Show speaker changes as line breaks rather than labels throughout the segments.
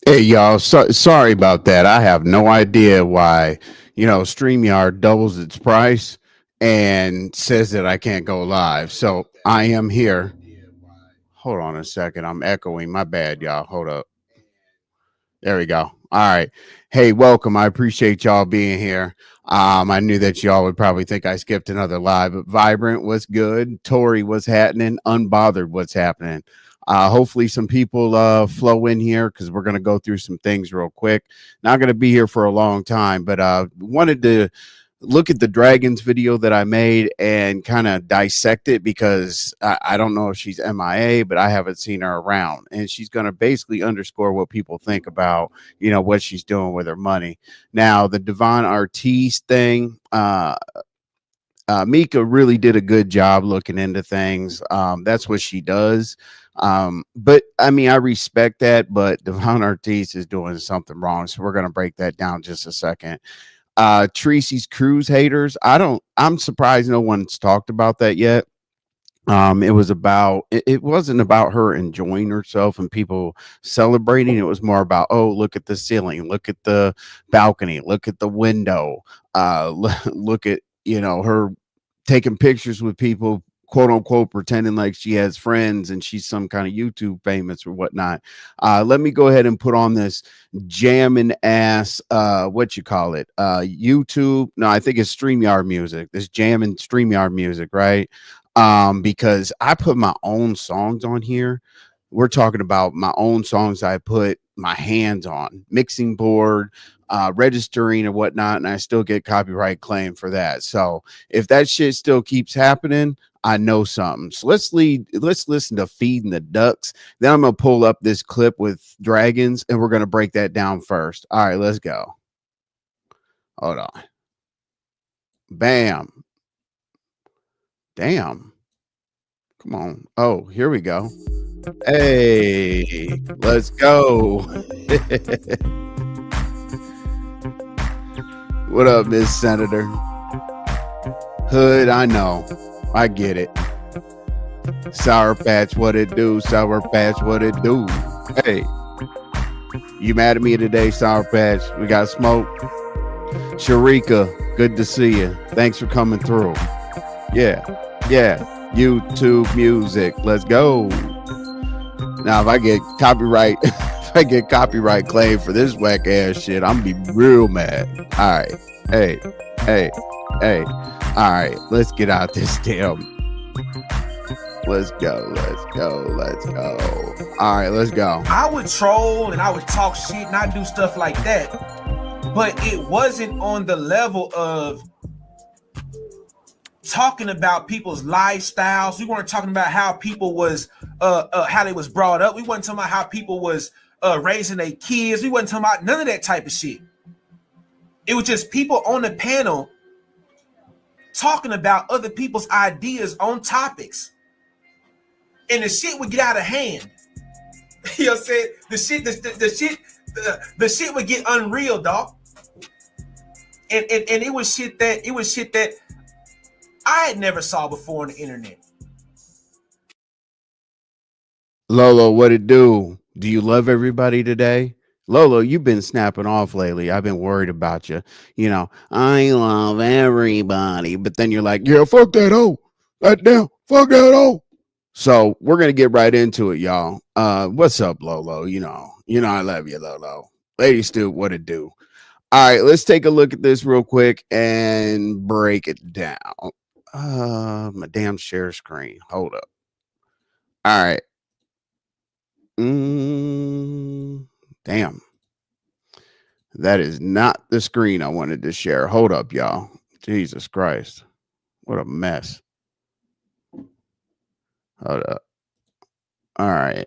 Hey y'all, sorry about that. I have no idea why, StreamYard doubles its price and says that I can't go live. So I am here. Hold on a second. I'm echoing. My bad, y'all. Hold up. There we go. All right. Hey, welcome. I appreciate y'all being here. I knew that y'all would probably think I skipped another live, but Vibrant was good. Tori was happening. Unbothered what's happening. Hopefully, some people flow in here because we're going to go through some things real quick. Not going to be here for a long time, but wanted to look at the Dragons video that I made and kind of dissect it because I don't know if she's MIA, but I haven't seen her around. And she's going to basically underscore what people think about, what she's doing with her money. Now, the Devon Artis thing, Mika really did a good job looking into things. That's what she does. But I mean, I respect that, but Devon Artis is doing something wrong. So we're going to break that down just a second. Treecey's cruise haters. I'm surprised no one's talked about that yet. It wasn't about her enjoying herself and people celebrating. It was more about, oh, look at the ceiling, look at the balcony, look at the window, look at, her taking pictures with people, quote unquote, pretending like she has friends and she's some kind of YouTube famous or whatnot. Let me go ahead and put on this jamming ass, what you call it? YouTube. No, I think it's StreamYard music. This jamming StreamYard music, right? Because I put my own songs on here. We're talking about my own songs I put my hands on, mixing board, registering and whatnot, and I still get copyright claim for that. So if that shit still keeps happening, I know something. So let's listen to Feeding the Ducks. Then I'm gonna pull up this clip with Dragons and we're gonna break that down first. All right, let's go. Hold on. Bam. Damn. Come on. Oh, here we go. Hey, let's go. What up, Miss Senator? Hood, I know. I get it. Sour Patch, what it do? Sour Patch, what it do? Hey, you mad at me today, Sour Patch? We got smoke. Sharika, good to see you. Thanks for coming through. Yeah, yeah. YouTube music. Let's go. Now, if I get copyright, if I get copyright claim for this whack ass shit, I'm gonna be real mad. All right. Hey, hey, hey. All right. Let's get out this damn. Let's go. Let's go. Let's go. All right. Let's go.
I would troll and I would talk shit and I do stuff like that, but it wasn't on the level of talking about people's lifestyles. We weren't talking about how people was how they was brought up. We weren't talking about how people was raising their kids. We wasn't talking about none of that type of shit. It was just people on the panel talking about other people's ideas on topics. And the shit would get out of hand. You know what I'm saying? The shit would get unreal, dog. And it was shit that I had never saw before on the internet.
Lolo, what it do? Do you love everybody today? Lolo, you've been snapping off lately. I've been worried about you. I love everybody. But then you're like, yeah, fuck that hoe. That damn, fuck that hoe. So we're gonna get right into it, y'all. What's up, Lolo? I love you, Lolo. Lady Stu, what it do? All right, let's take a look at this real quick and break it down. My damn share screen. Hold up. All right. Damn. That is not the screen I wanted to share. Hold up, y'all. Jesus Christ. What a mess. Hold up. All right.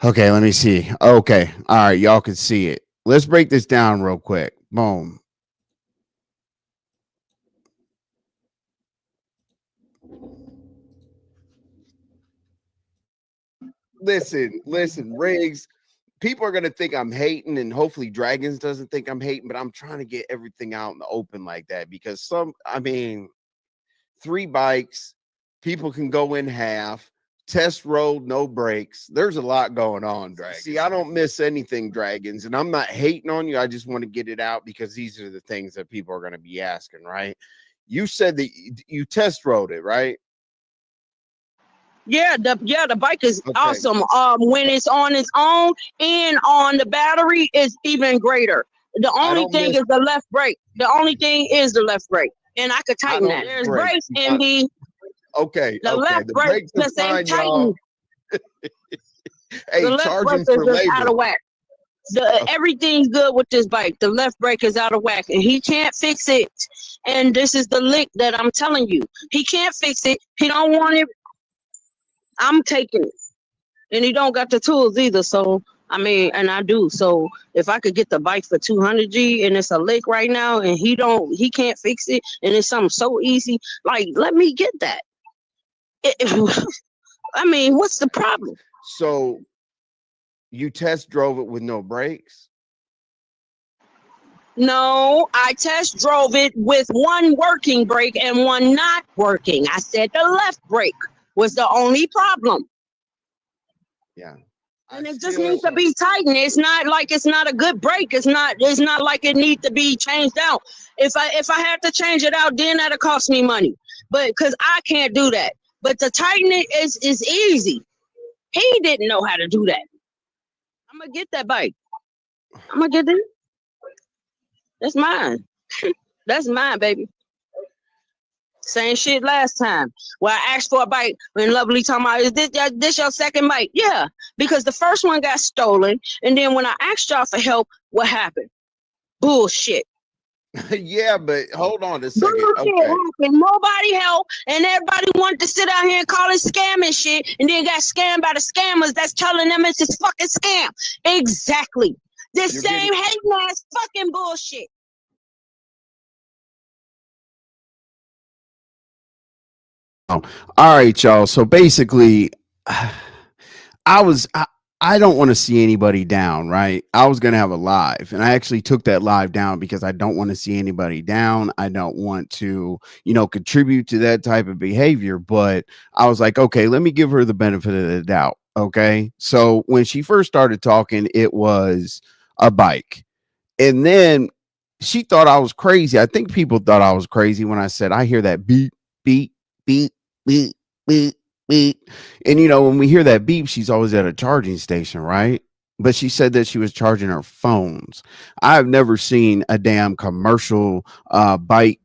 Okay, let me see. Okay. All right, y'all can see it. Let's break this down real quick. Boom. Listen, Riggs. People are gonna think I'm hating, and hopefully Dragons doesn't think I'm hating, but I'm trying to get everything out in the open like that because I mean, 3 bikes, people can go in half. test road, no brakes. There's a lot going on, Dragons. See, I don't miss anything, Dragons, and I'm not hating on you. I just want to get it out because these are the things that people are going to be asking, right? You said that you test rode it, right?
Yeah, the bike is awesome. When it's on its own and on the battery, is even greater. The only thing is the left brake. The only thing is the left brake, and I could tighten that. There's brakes in the left brake just ain't tightened.
Hey,
the left brake is just out of whack. Everything's good with this bike. The left brake is out of whack, and he can't fix it. And this is the lick that I'm telling you. He can't fix it. He don't want it. I'm taking it, and he don't got the tools either. So I mean, and I do. So if I could get the bike for 200G and it's a lick right now, and he can't fix it, and it's something so easy, like let me get that. I mean, what's the problem?
So you test drove it with no brakes?
No, I test drove it with one working brake and one not working. I said the left brake was the only problem.
Yeah.
And it just needs to be tightened. It's not like it's not a good brake. It's not like it needs to be changed out. If I had to change it out, then that'll cost me money. But because I can't do that. But to tighten it is easy. He didn't know how to do that. I'm gonna get that bike. I'm gonna get it. That's mine. That's mine, baby. Same shit last time. Well, I asked for a bike when Lovely talking about, is this your second bike? Yeah, because the first one got stolen. And then when I asked y'all for help, what happened? Bullshit.
Yeah, but hold on a second.
Bullshit happened. Nobody helped. And everybody wanted to sit out here and call it scam and shit. And then got scammed by the scammers that's telling them it's a fucking scam. Exactly. The same hating ass fucking bullshit.
Oh, all right, y'all. So basically, I don't want to see anybody down, right? I was gonna have a live, and I actually took that live down because I don't want to see anybody down. I don't want to, contribute to that type of behavior. But I was like, okay, let me give her the benefit of the doubt. Okay, so when she first started talking, it was a bike, and then she thought I was crazy. I think people thought I was crazy when I said I hear that beep, beep, beep, beep, beep, beep. And when we hear that beep, she's always at a charging station, right? But she said that she was charging her phones. I've never seen a damn commercial bike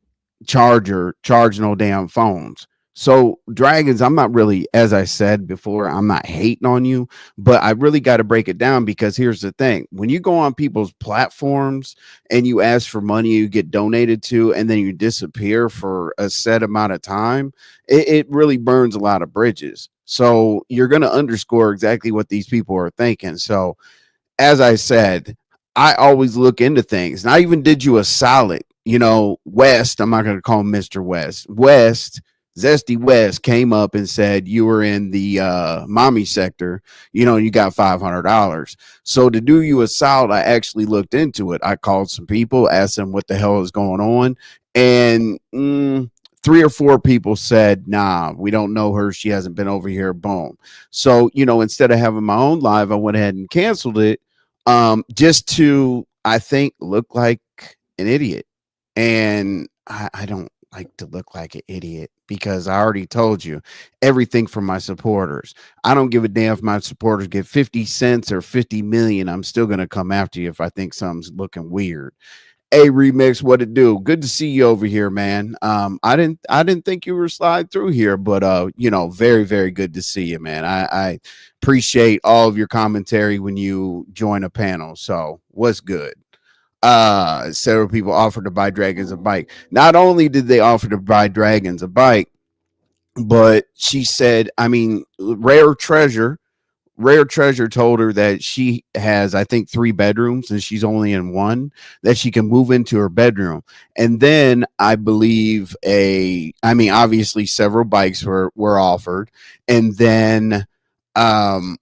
charger charge no damn phones. So Dragons, I'm not really, as I said before, I'm not hating on you, but I really got to break it down because here's the thing. When you go on people's platforms and you ask for money, you get donated to, and then you disappear for a set amount of time, it really burns a lot of bridges. So you're going to underscore exactly what these people are thinking. So as I said, I always look into things. And I even did you a solid, West. I'm not going to call him Mr. West. Zesty West came up and said you were in the mommy sector, you got $500. So to do you a solid, I actually looked into it. I called some people, asked them what the hell is going on. And 3 or 4 people said, nah, we don't know her. She hasn't been over here. Boom. So, instead of having my own live, I went ahead and canceled it just to, I think, look like an idiot. And I don't like to look like an idiot because I already told you everything from my supporters. I don't give a damn if my supporters get 50 cents or 50 million. I'm still going to come after you if I think something's looking weird. Hey, Remix, what it do? Good to see you over here, man. I didn't think you were slide through here, but very, very good to see you, man. I appreciate all of your commentary when you join a panel. So what's good? Several people offered to buy Dragons a bike. Not only did they offer to buy Dragons a bike, but she said, I mean, Rare Treasure told her that she has, I think, 3 bedrooms and she's only in one, that she can move into her bedroom. And then I believe obviously several bikes were offered. And then on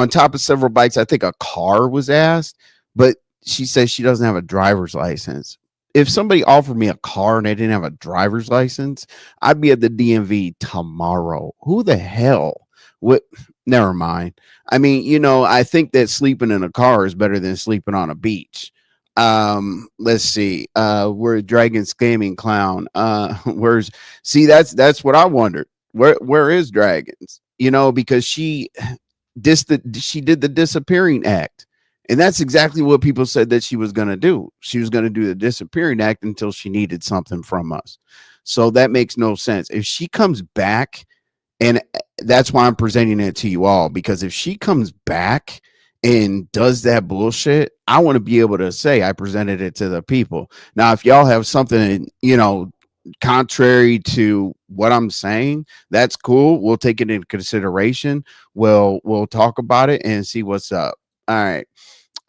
top of several bikes, I think a car was asked, but she says she doesn't have a driver's license. if somebody offered me a car and I didn't have a driver's license, I'd be at the DMV tomorrow. Who the hell? What? Never mind. I mean, I think that sleeping in a car is better than sleeping on a beach. Let's see. We're Dragon scamming clown. Where's see that's what I wondered. Where is Dragons? Because she did the disappearing act. And that's exactly what people said that she was going to do. She was going to do the disappearing act until she needed something from us. So that makes no sense. If she comes back, and that's why I'm presenting it to you all, because if she comes back and does that bullshit, I want to be able to say I presented it to the people. Now, if y'all have something, contrary to what I'm saying, that's cool. We'll take it into consideration. We'll talk about it and see what's up. All right.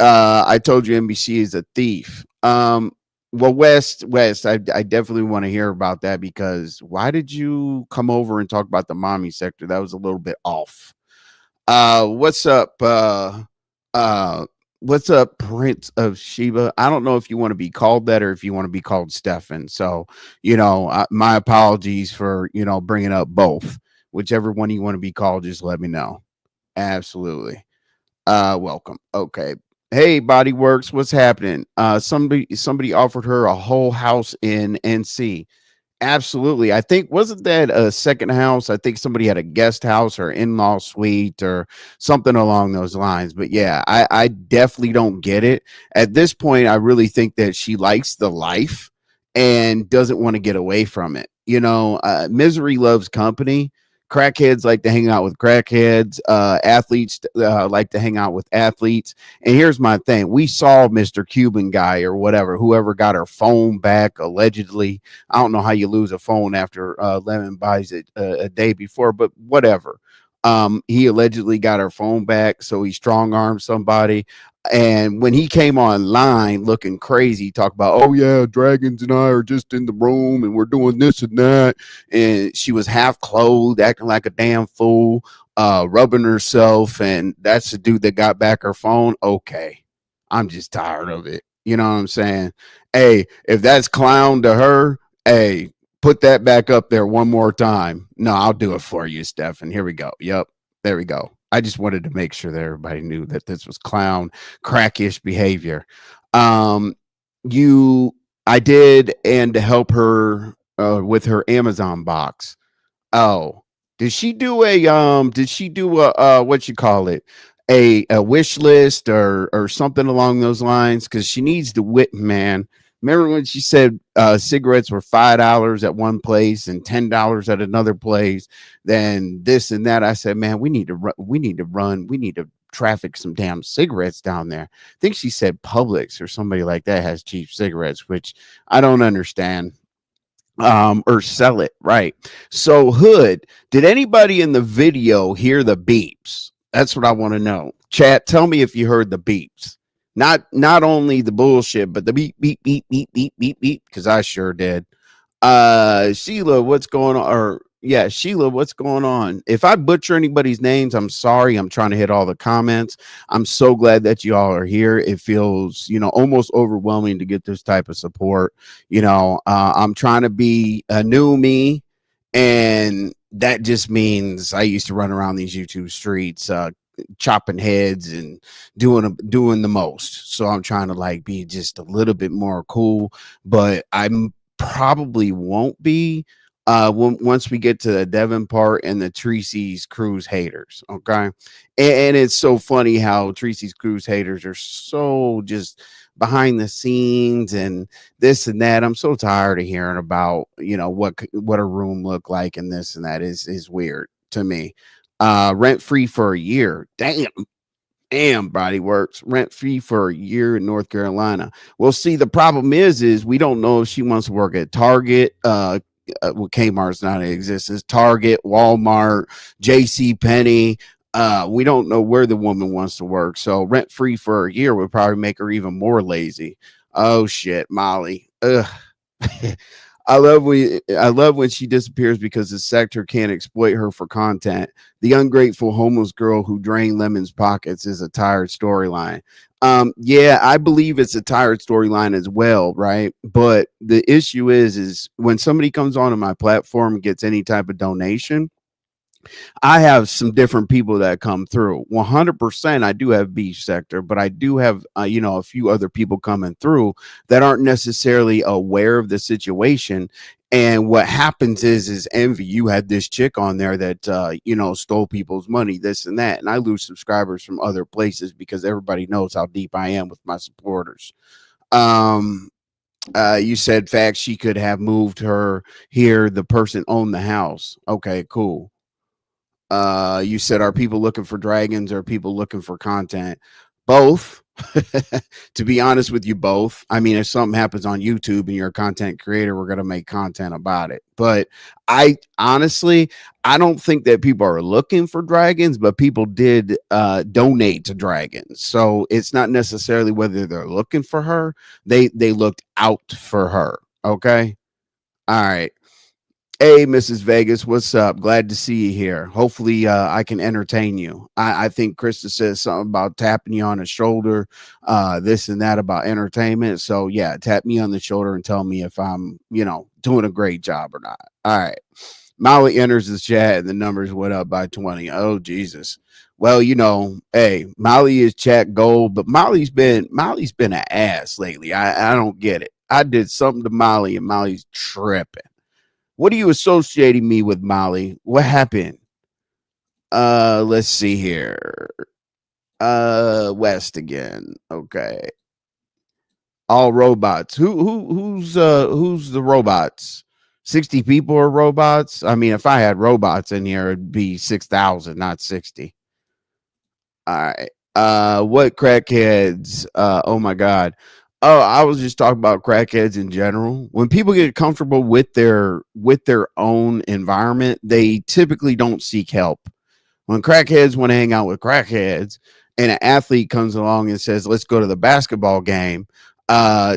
I told you NBC is a thief. Well, West, I definitely want to hear about that, because why did you come over and talk about the mommy sector? That was a little bit off. What's up? What's up, Prince of Sheba? I don't know if you want to be called that or if you want to be called Stefan. So, my apologies for, bringing up both. Whichever one you want to be called, just let me know. Absolutely. Welcome. Okay. Hey, Body Works, what's happening? Somebody offered her a whole house in NC. Absolutely. I think, wasn't that a second house? I think somebody had a guest house or in-law suite or something along those lines. But yeah, I definitely don't get it. At this point, I really think that she likes the life and doesn't want to get away from it. Misery loves company. Crackheads like to hang out with crackheads. Athletes like to hang out with athletes. And here's my thing. We saw Mr. Cuban guy or whatever, whoever got her phone back, allegedly. I don't know how you lose a phone after Lemon buys it a day before, but whatever. He allegedly got her phone back, so he strong-armed somebody. And when he came online looking crazy, talk about, oh yeah, Dragons and I are just in the room and we're doing this and that. And she was half clothed, acting like a damn fool, rubbing herself. And that's the dude that got back her phone. Okay. I'm just tired of it. You know what I'm saying? Hey, if that's clown to her, hey, put that back up there one more time. No, I'll do it for you, Stefan. Here we go. Yep. There we go. I just wanted to make sure that everybody knew that this was clown crackish behavior. I did, and to help her with her Amazon box. Oh, did she do a what you call it? A wish list or something along those lines? Because she needs to man. Remember when she said cigarettes were $5 at one place and $10 at another place, then this and that? I said, man, we need to traffic some damn cigarettes down there. I think she said Publix or somebody like that has cheap cigarettes, which I don't understand. Or sell it, right? So, Hood, did anybody in the video hear the beeps? That's what I want to know. Chat, tell me if you heard the beeps. Not only the bullshit, but the beep, beep, beep, beep, beep, beep, beep, because I sure did. Sheila, what's going on? Sheila, what's going on? If I butcher anybody's names, I'm sorry. I'm trying to hit all the comments. I'm so glad that you all are here. It feels, almost overwhelming to get this type of support. I'm trying to be a new me, and that just means I used to run around these YouTube streets, chopping heads and doing the most. So I'm trying to be just a little bit more cool, but I'm probably won't be once we get to the Devon part and the Treecey's cruise haters. Okay. And it's so funny how Treecey's cruise haters are so just behind the scenes and this and that. I'm so tired of hearing about, what a room look like and this and that is weird to me. Rent free for a year. Damn, Body Works. Rent free for a year in North Carolina. Well, see, the problem is we don't know if she wants to work at Target. Kmart's not in existence. Target, Walmart, J.C. Penney. We don't know where the woman wants to work. So rent free for a year would probably make her even more lazy. Oh shit, Molly. Ugh. I love when she disappears because the sector can't exploit her for content. The ungrateful homeless girl who drained Lemon's pockets is a tired storyline. Yeah, I believe it's a tired storyline as well, right? But the issue is when somebody comes onto my platform and gets any type of donation, I have some different people that come through. 100%, I do have beef sector, but I do have, a few other people coming through that aren't necessarily aware of the situation. And what happens is envy. You had this chick on there that, stole people's money, this and that. And I lose subscribers from other places because everybody knows how deep I am with my supporters. Um, you said facts. She could have moved her here. The person owned the house. Okay, cool. You said, are people looking for dragons or are people looking for content? Both. To be honest with you, both. I mean, if something happens on YouTube and you're a content creator, we're going to make content about it. But I honestly, I don't think that people are looking for dragons, but people did donate to dragons. So it's not necessarily whether they're looking for her. They looked out for her. Okay. All right. Hey, Mrs. Vegas, what's up? Glad to see you here. Hopefully, I can entertain you. I think Krista says something about tapping you on the shoulder, this and that about entertainment. So, yeah, tap me on the shoulder and tell me if I'm, doing a great job or not. All right. Molly enters the chat and the numbers went up by 20. Oh, Jesus. Well, hey, Molly is chat gold, but Molly's been an ass lately. I don't get it. I did something to Molly and Molly's tripping. What are you associating me with, Molly? What happened? Let's see here. West again. Okay. All robots. Who's the robots? 60 people are robots. I mean, if I had robots in here, it'd be 6,000, not 60. All right. What crackheads? Oh my God. Oh, I was just talking about crackheads in general. When people get comfortable with their own environment, they typically don't seek help. When crackheads want to hang out with crackheads and an athlete comes along and says, let's go to the basketball game,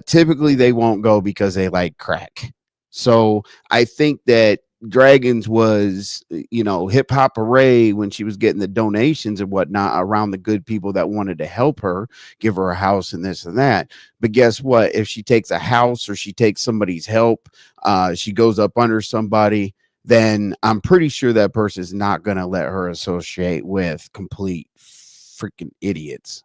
typically they won't go because they like crack. So I think that Draggons was, hip hop array when she was getting the donations and whatnot around the good people that wanted to help her, give her a house and this and that. But guess what? If she takes a house or she takes somebody's help, she goes up under somebody, then I'm pretty sure that person is not going to let her associate with complete freaking idiots.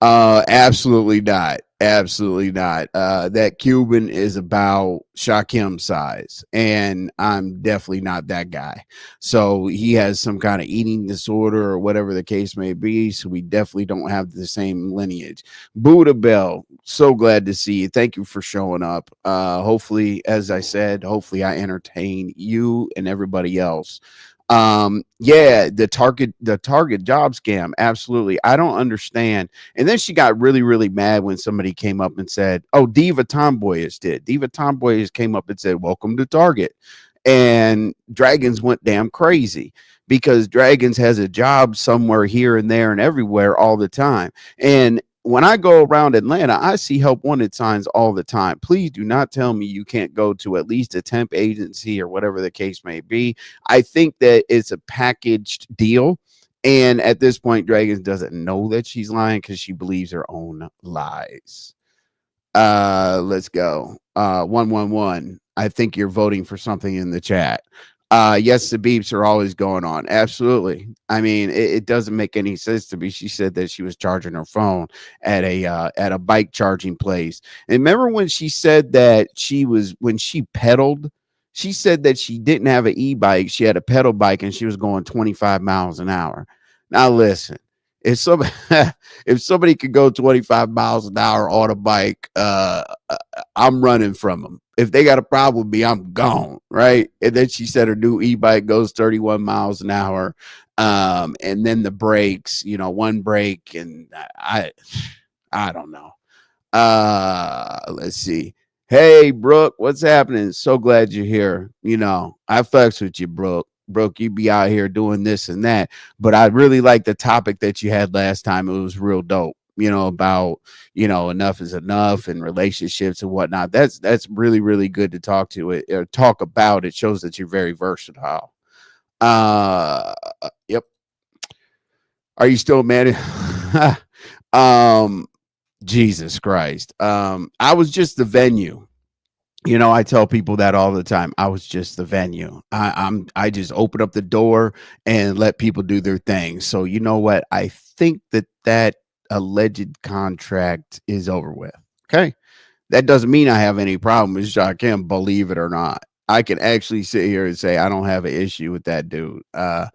Absolutely not. Absolutely not. That Cuban is about Shakim size, and I'm definitely not that guy. So he has some kind of eating disorder or whatever the case may be. So we definitely don't have the same lineage. Buddha Bell, so glad to see you. Thank you for showing up. Hopefully, as I said, hopefully I entertain you and everybody else. Yeah, the target job scam, absolutely. I don't understand. And then she got really mad when somebody came up and said, oh, Diva Tomboyish came up and said, welcome to Target. And Dragons went damn crazy because Dragons has a job somewhere here and there and everywhere all the time. And when I go around Atlanta, I see help wanted signs all the time. Please do not tell me you can't go to at least a temp agency or whatever the case may be. I think that it's a packaged deal. And at this point, Dragons doesn't know that she's lying because she believes her own lies. Let's go. 111. I think you're voting for something in the chat. Yes, the beeps are always going on. Absolutely. I mean, it doesn't make any sense to me. She said that she was charging her phone at a bike charging place. And remember when she said that when she pedaled, she said that she didn't have an e-bike. She had a pedal bike and she was going 25 miles an hour. Now listen, if somebody if somebody could go 25 miles an hour on a bike, I'm running from them. If they got a problem with me, I'm gone, right? And then she said her new e-bike goes 31 miles an hour. And then the brakes, one brake, and I don't know. Let's see. Hey, Brooke, what's happening? So glad you're here. I flex with you, Brooke. Brooke, you be out here doing this and that. But I really like the topic that you had last time. It was real dope. about, enough is enough and relationships and whatnot. That's really, really good to talk to it or talk about. It shows that you're very versatile. Yep. Are you still mad? um, Jesus Christ. I was just the venue. I tell people that all the time. I was just the venue. I just open up the door and let people do their thing. So you know what? I think that alleged contract is over with. Okay. That doesn't mean I have any problem with Shaquem, believe it or not. I can actually sit here and say I don't have an issue with that dude. I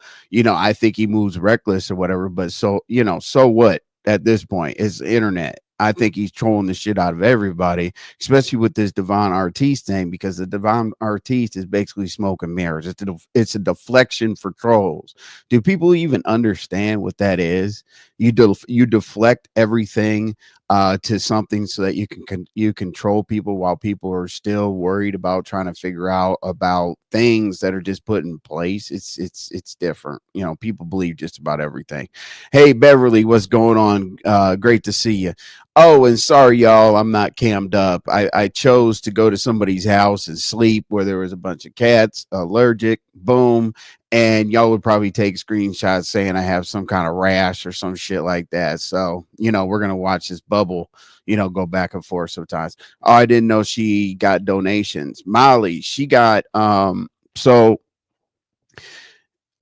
think he moves reckless or whatever, but so what at this point? It's the internet. I think he's trolling the shit out of everybody, especially with this Devon Artis thing, because the Devon Artis is basically smoke and mirrors. It's a deflection for trolls. Do people even understand what that is? You deflect everything to something so that you control people while people are still worried about trying to figure out about things that are just put in place. It's different. People believe just about everything. Hey Beverly, what's going on? Great to see you. Oh, and sorry, y'all, I'm not cammed up. I chose to go to somebody's house and sleep where there was a bunch of cats, allergic, boom. And y'all would probably take screenshots saying I have some kind of rash or some shit like that. So, we're going to watch this bubble, go back and forth sometimes. Oh, I didn't know she got donations. Molly, she got, so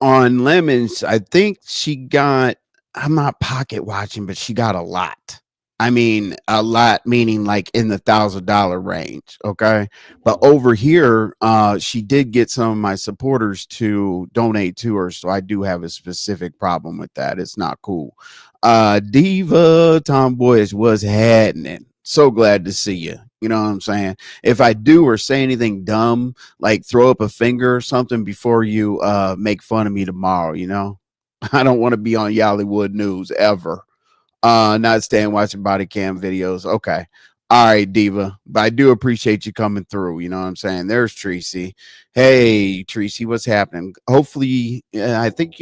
on Lemons, I think she got, I'm not pocket watching, but she got a lot. I mean, a lot, meaning like in the $1,000 range. Okay. But over here, she did get some of my supporters to donate to her. So I do have a specific problem with that. It's not cool. Diva Tomboyish was happening. So glad to see you. You know what I'm saying? If I do or say anything dumb, like throw up a finger or something before you make fun of me tomorrow, I don't want to be on Yollywood News ever. Not staying watching body cam videos. Okay. All right, Diva. But I do appreciate you coming through. You know what I'm saying? There's Treecey. Hey, Treecey, what's happening? Hopefully, I think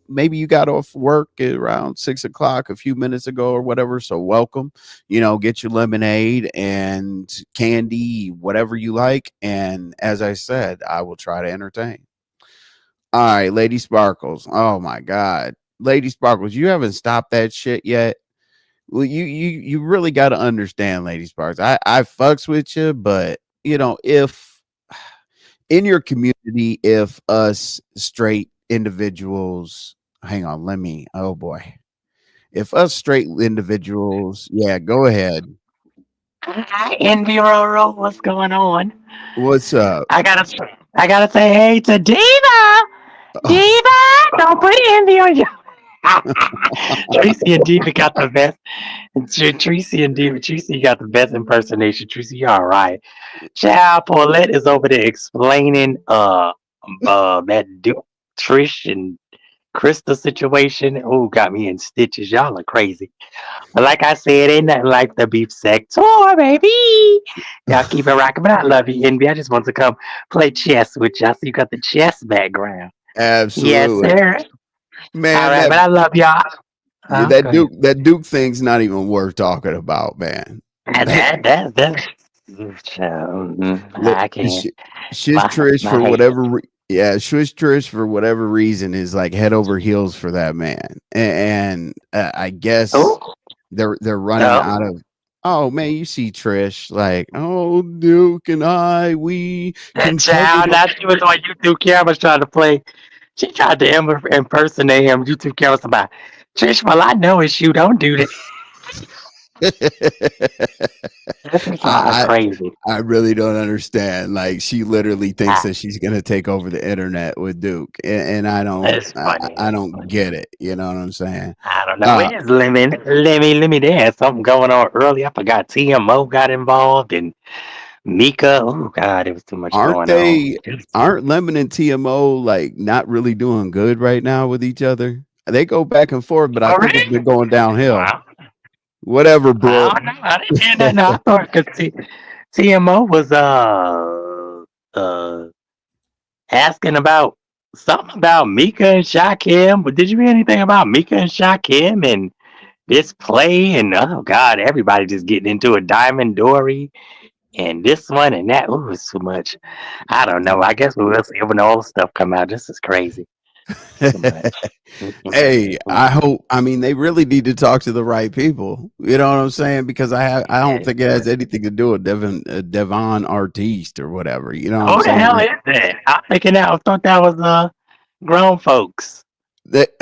maybe you got off work at around 6 o'clock a few minutes ago or whatever. So welcome. Get your lemonade and candy, whatever you like. And as I said, I will try to entertain. All right, Lady Sparkles. Oh my God. Lady Sparkles, you haven't stopped that shit yet. Well, you really got to understand, Lady Sparkles. I fucks with you, but if in your community, if us straight individuals, hang on, oh boy, if us straight individuals, yeah, go ahead.
Hi, Envy Roro. What's going on?
What's up?
I gotta say hey to Diva. Diva, don't put envy on you. Tracy and Diva got the best. Tracy and Diva, Tracy got the best impersonation. Tracy, you all right? Child, Paulette is over there explaining that Duke, Trish and Krista situation. Oh, got me in stitches. Y'all are crazy. But like I said, ain't nothing like the beef sector, baby. Y'all keep it rocking. But I love you, Envy. I just want to come play chess with you. I see you got the chess background. Yes,
Absolutely,
sir.
man.
All right, but I love y'all.
Yeah,
Go ahead.
that Duke thing's not even worth talking about, man.
That's
Look,
I can't.
Shish
My
Trish
my
for
hate.
Shish Trish for whatever reason is like head over heels for that man, and I guess
Oh,
they're running
oh.
out of. Oh man, you see Trish like, oh Duke and we
That
can cover
child,
the.
now she was on YouTube cameras trying to play. She tried to impersonate him. YouTube cameras about Trish. Well, I know it's you. Don't do that. This is
I,
crazy.
I really don't understand. Like she literally thinks
Ah,
that she's gonna take over the internet with Duke, and I don't,
it's funny.
I
It's
don't
funny.
get it. You know what I'm saying?
I don't know.
Uh,
Where's Lemon? Lemmy. There had something going on early. I forgot TMO got involved and Mika. Oh God, it was too much
aren't
going on.
they? Aren't Lemon and TMO like not really doing good right now with each other? They go back and forth, but I
Oh
think it's
really?
been going downhill.
Wow.
Whatever,
I
Brooke.
don't know. I didn't hear nothing. I thought because TMO was uh asking about something about Mika and Shakim. But did you hear anything about Mika and Shakim and this play, and oh God, everybody just getting into a Diamond Dory and this one and that. Ooh, it's too much. I don't know. I guess we will see when all the stuff come out. This is crazy. Too much.
Hey, I
Mm-mm.
hope. I mean, they really need to talk to the right people. You know what I'm saying? Because I don't think it has anything to do with Devon Artiste or whatever. You know what I'm
Who the
saying?
hell is that? I'm thinking that. I thought that was grown folks,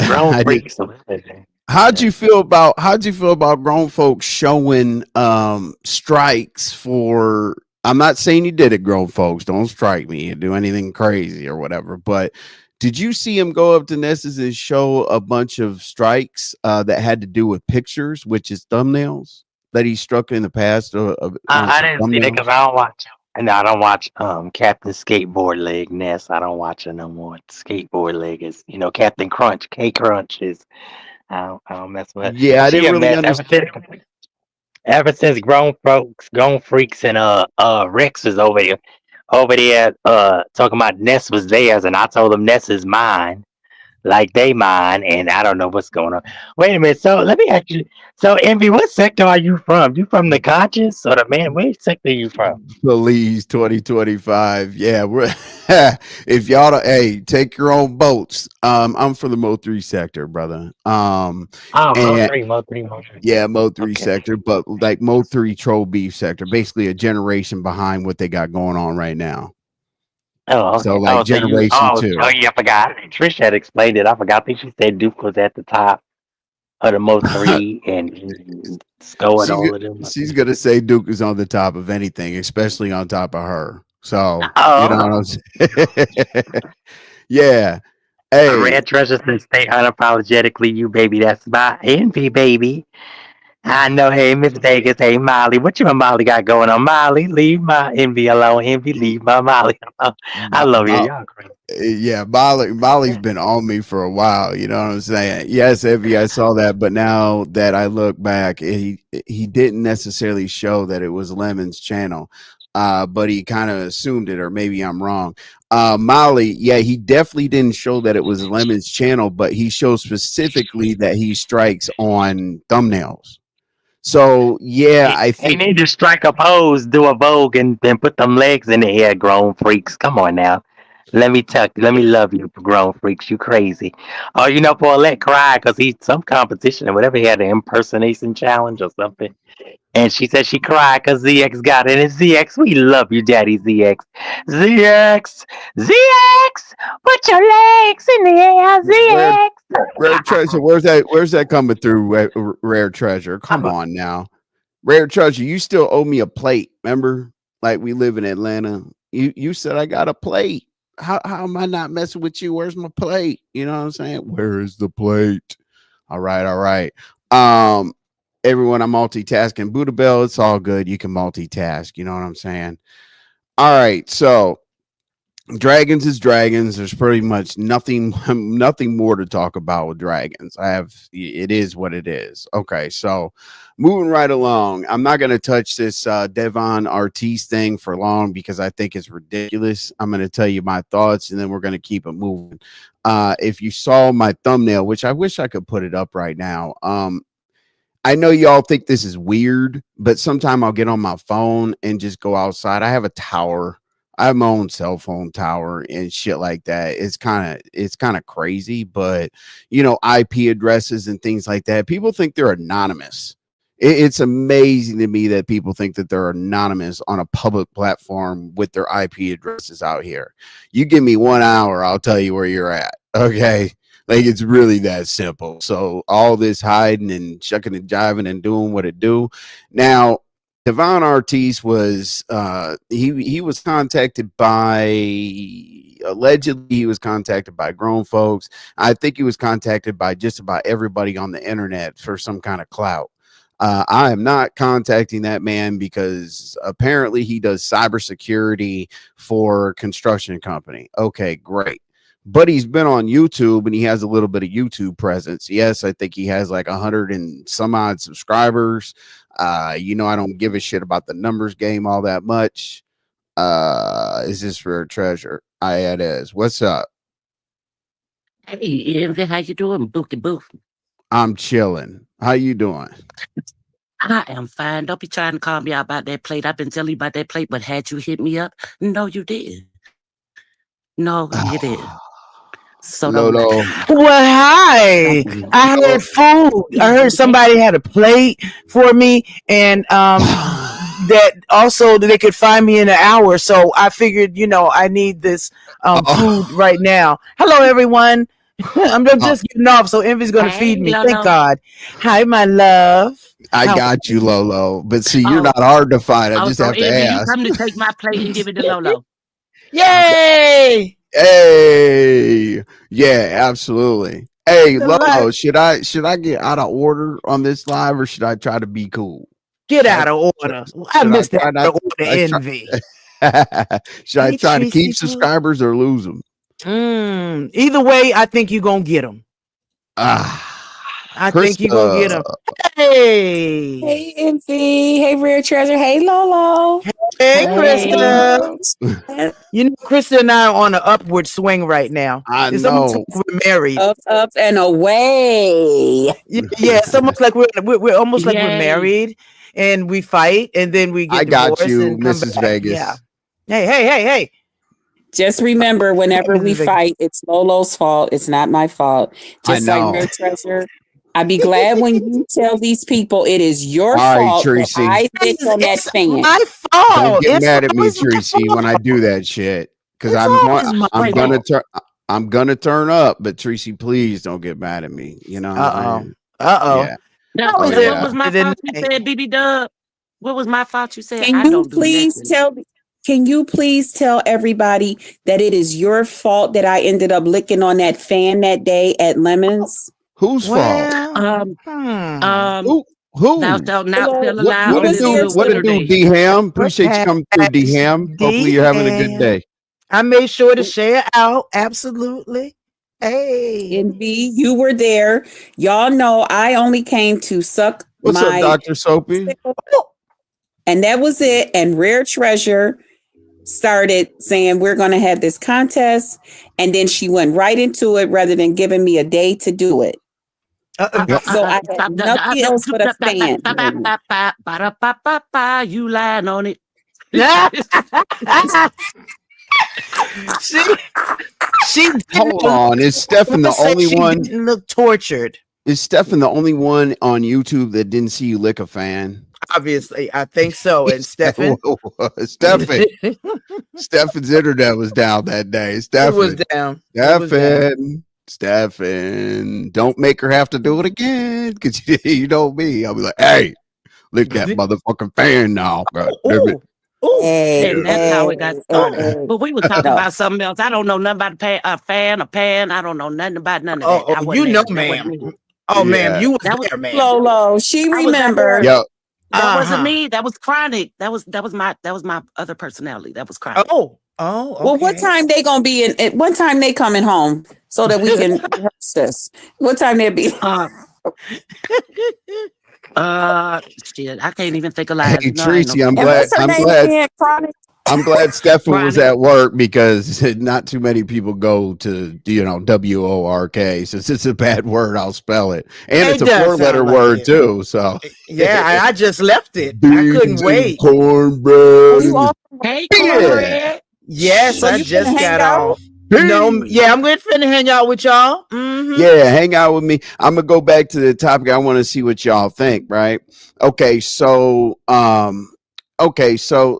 grown
I did.
freaks. Or whatever. Yeah.
How'd you feel about grown folks showing strikes for? I'm not saying you did it, grown folks. Don't strike me or do anything crazy or whatever. But did you see him go up to Ness's and show a bunch of strikes that had to do with pictures, which is thumbnails that he struck in the past on
I
some
didn't see that because
thumbnails?
I don't watch. And I don't watch Captain Skateboard Leg Ness. I don't watch it no more. Skateboard Leg is Captain Crunch. K Crunch is. I don't mess with.
Yeah, I
She
didn't
a
really
mess
understand.
ever since grown folks, grown freaks, and Rex was over there talking about Ness was theirs, and I told them Ness is mine, like they mine, and I don't know what's going on. Wait a minute. So let me ask you. So Envy, what sector are you from? You from the conscious or the man? Where sector are you from?
Belize 2025. Yeah, we're if y'all don't, hey, take your own boats. I'm from the Mo 3 sector, brother.
Oh, Mo
And
three, Mo three, Mo three.
yeah, Mo 3
Okay.
sector, but like Mo 3 troll beef sector, basically a generation behind what they got going on right now.
Oh,
So
okay.
like
Oh, so you.
generation
Oh,
2.
yeah. I forgot. Trisha had explained it. I forgot. I think she said Duke was at the top of the Mo three and scored
she's
all of them.
she's gonna say Duke is on the top of anything, especially on top of her. So you know what
Oh,
I'm saying? Yeah. Hey,
Red Treasure says stay unapologetically you, baby. That's my envy, baby. I know. Hey, Miss Vegas. Hey, Molly. What you and Molly got going on? Molly, leave my envy alone. Envy, leave my Molly alone. I love you. Y'all crazy.
Yeah, Molly's been on me for a while. You know what I'm saying? Yes, Evie, I saw that, but now that I look back, he didn't necessarily show that it was Lemon's channel, but he kind of assumed it, or maybe I'm wrong. Molly, yeah, he definitely didn't show that it was Lemon's channel, but he showed specifically that he strikes on thumbnails. So yeah, I
He
think
need to strike a pose, do a vogue, and put them legs in the air, grown freaks. Come on now. Let me love you, grown freaks. You crazy. Oh, Paulette cried because he some competition or whatever. He had an impersonation challenge or something. And she said she cried because ZX got it. And ZX, we love you, Daddy ZX. ZX, ZX, put your legs in the air,
rare
ZX.
rare treasure. Where's that coming through? Rare treasure. Come on now. Rare Treasure, you still owe me a plate. Remember, like we live in Atlanta. You said I got a plate. How am I not messing with you? Where's my plate? You know what I'm saying? Where is the plate? All right, all right. Um, everyone, I'm multitasking. Buddha Bell, it's all good. You can multitask. You know what I'm saying? All right, so Dragons is Dragons. There's pretty much nothing nothing more to talk about with Dragons. It is what it is. Okay, so moving right along. I'm not going to touch this Devon Artis thing for long because I think it's ridiculous. I'm going to tell you my thoughts and then we're going to keep it moving. If you saw my thumbnail, which I wish I could put it up right now. I know y'all think this is weird, but sometime I'll get on my phone and just go outside. I have a tower. I have my own cell phone tower and shit like that. It's kind of crazy, but IP addresses and things like that. People think they're anonymous. It's amazing to me that people think that they're anonymous on a public platform with their IP addresses out here. You give me 1 hour, I'll tell you where you're at. Okay. Like it's really that simple. So all this hiding and shucking and jiving and doing what it do. Now, Devon Artis was he was contacted by allegedly he was contacted by grown folks. I think he was contacted by just about everybody on the internet for some kind of clout. I am not contacting that man because apparently he does cybersecurity for construction company. Okay, great. But he's been on YouTube and he has a little bit of YouTube presence. Yes, I think he has like 100 and some odd subscribers. I don't give a shit about the numbers game all that much. Is this Rare Treasure? It is. What's up?
Hey, Envy, how you doing, Bookie Boo?
I'm chilling. How you doing?
I am fine. Don't be trying to call me out about that plate. I've been telling you about that plate, but had you hit me up? No, you didn't. No, you didn't. So don't lie.
Lolo.
Well, hi. I had food. I heard somebody had a plate for me, and that also they could find me in an hour. So I figured, I need this food right now. Hello, everyone. I'm just getting off, so Envy's gonna feed
Hey,
me.
Lolo.
Thank God. Hi, my love.
I
How-
got you, Lolo. But see, you're
Oh.
not hard to find. I
Oh,
just
so
have to
Envy, you
ask.
come to take my plate and give it to Lolo.
Yay!
Hey, yeah, absolutely. Hey,
The
Lolo,
light.
should I get out of order on this live, or should I try to be cool?
Get out of order. I missed
try
that
not
order,
I try-
Envy.
Should I
Hey,
try to
Treecey
keep
boo.
subscribers or lose them?
Either way, I think you're gonna get them. I think you're gonna get them. Hey,
Hey, Envy. Hey, Rare Treasure. Hey, Lolo.
hey,
Hey.
Krista. You know, Krista and I are on an upward swing right now.
I
It's almost
know.
like we're married.
Up, and away.
Yeah, it's almost like we're almost like we're
Yay.
married, and we fight, and then we get
I got
divorced
you,
and come
Mrs.
back.
Vegas.
Yeah. Hey.
Just remember, whenever we
Mrs. Vegas.
fight, it's Lolo's fault. It's not my fault.
I
Just
know.
like Rare Treasure. I'd be glad when you tell these people it is your
All right,
fault that
Tracy.
I licked on that
It's
fan.
my
Don't
fault.
get
It's
mad at me,
always my
Tracy, when I
fault.
do that shit. Because
It's
I'm
always my
gonna I'm gonna turn up, but Tracy, please don't get mad at me. You know what I'm saying? Yeah.
Now,
was
what
it
was my
today?
fault? You said, BB Dub. What was my fault? You said
Can
I
you
don't do
please
nothing.
tell? Can you please tell everybody that it is your fault that I ended up licking on that fan that day at Lemons?
Whose fault?
Well,
Who?
Thou shalt not
Hello.
feel
What
alive
what
on
it
this
do?
good
What it
winter
do,
day.
D Ham? Appreciate you coming through, D Ham. Hopefully you're having a good day.
I made sure to share out. Absolutely. Hey.
Envy, you were there. Y'all know I only came to suck
What's
my
up, Dr. Soapy?
and that was it. And Rare Treasure started saying we're going to have this contest, and then she went right into it rather than giving me a day to do it. So I had nothing else but a fan.
You lying on it.
She
Hold on. Is Stefan the only one?
Didn't look tortured.
Is Stefan the only one on YouTube that didn't see you lick a fan?
Obviously, I think so. And Stefan,
Stefan's internet was down that day.
it was down.
Stefan, don't make her have to do it again, because you know me. I'll be like, hey, lick that motherfucking fan now. God damn it.
And that's how it got started. But we were talking about something else. I don't know nothing about a fan, a pan. I don't know nothing about none of that. I wasn't there. That
ma'am.
wasn't me.
Oh, ma'am, you was
That was
there, ma'am.
Lolo, she remembered.
Yo,
That wasn't me. That was Chronic. That was my other personality. That was Chronic.
Oh, okay.
Well, what time they gonna be in? At what time they coming home so that we can rehearse this? What time they be?
Shit, I can't even think of live.
hey,
No,
Tracy,
And what's her name again? Chronic?
I'm glad Stefan was
Chronic.
at work, because not too many people go to, WORK. Since it's a bad word, I'll spell it. And
It
it's a
does
4-letter
sound like
word
it.
too. So
Yeah, I just left it. I
beans
couldn't
and
wait.
cornbread.
You all-
Hey,
Yeah.
cornbread.
Yes,
So
I
you
just
finna hang
got
out?
off. No, yeah, I'm going to finna hang out with y'all.
Yeah, hang out with me. I'm gonna go back to the topic. I want to see what y'all think, right? Okay, so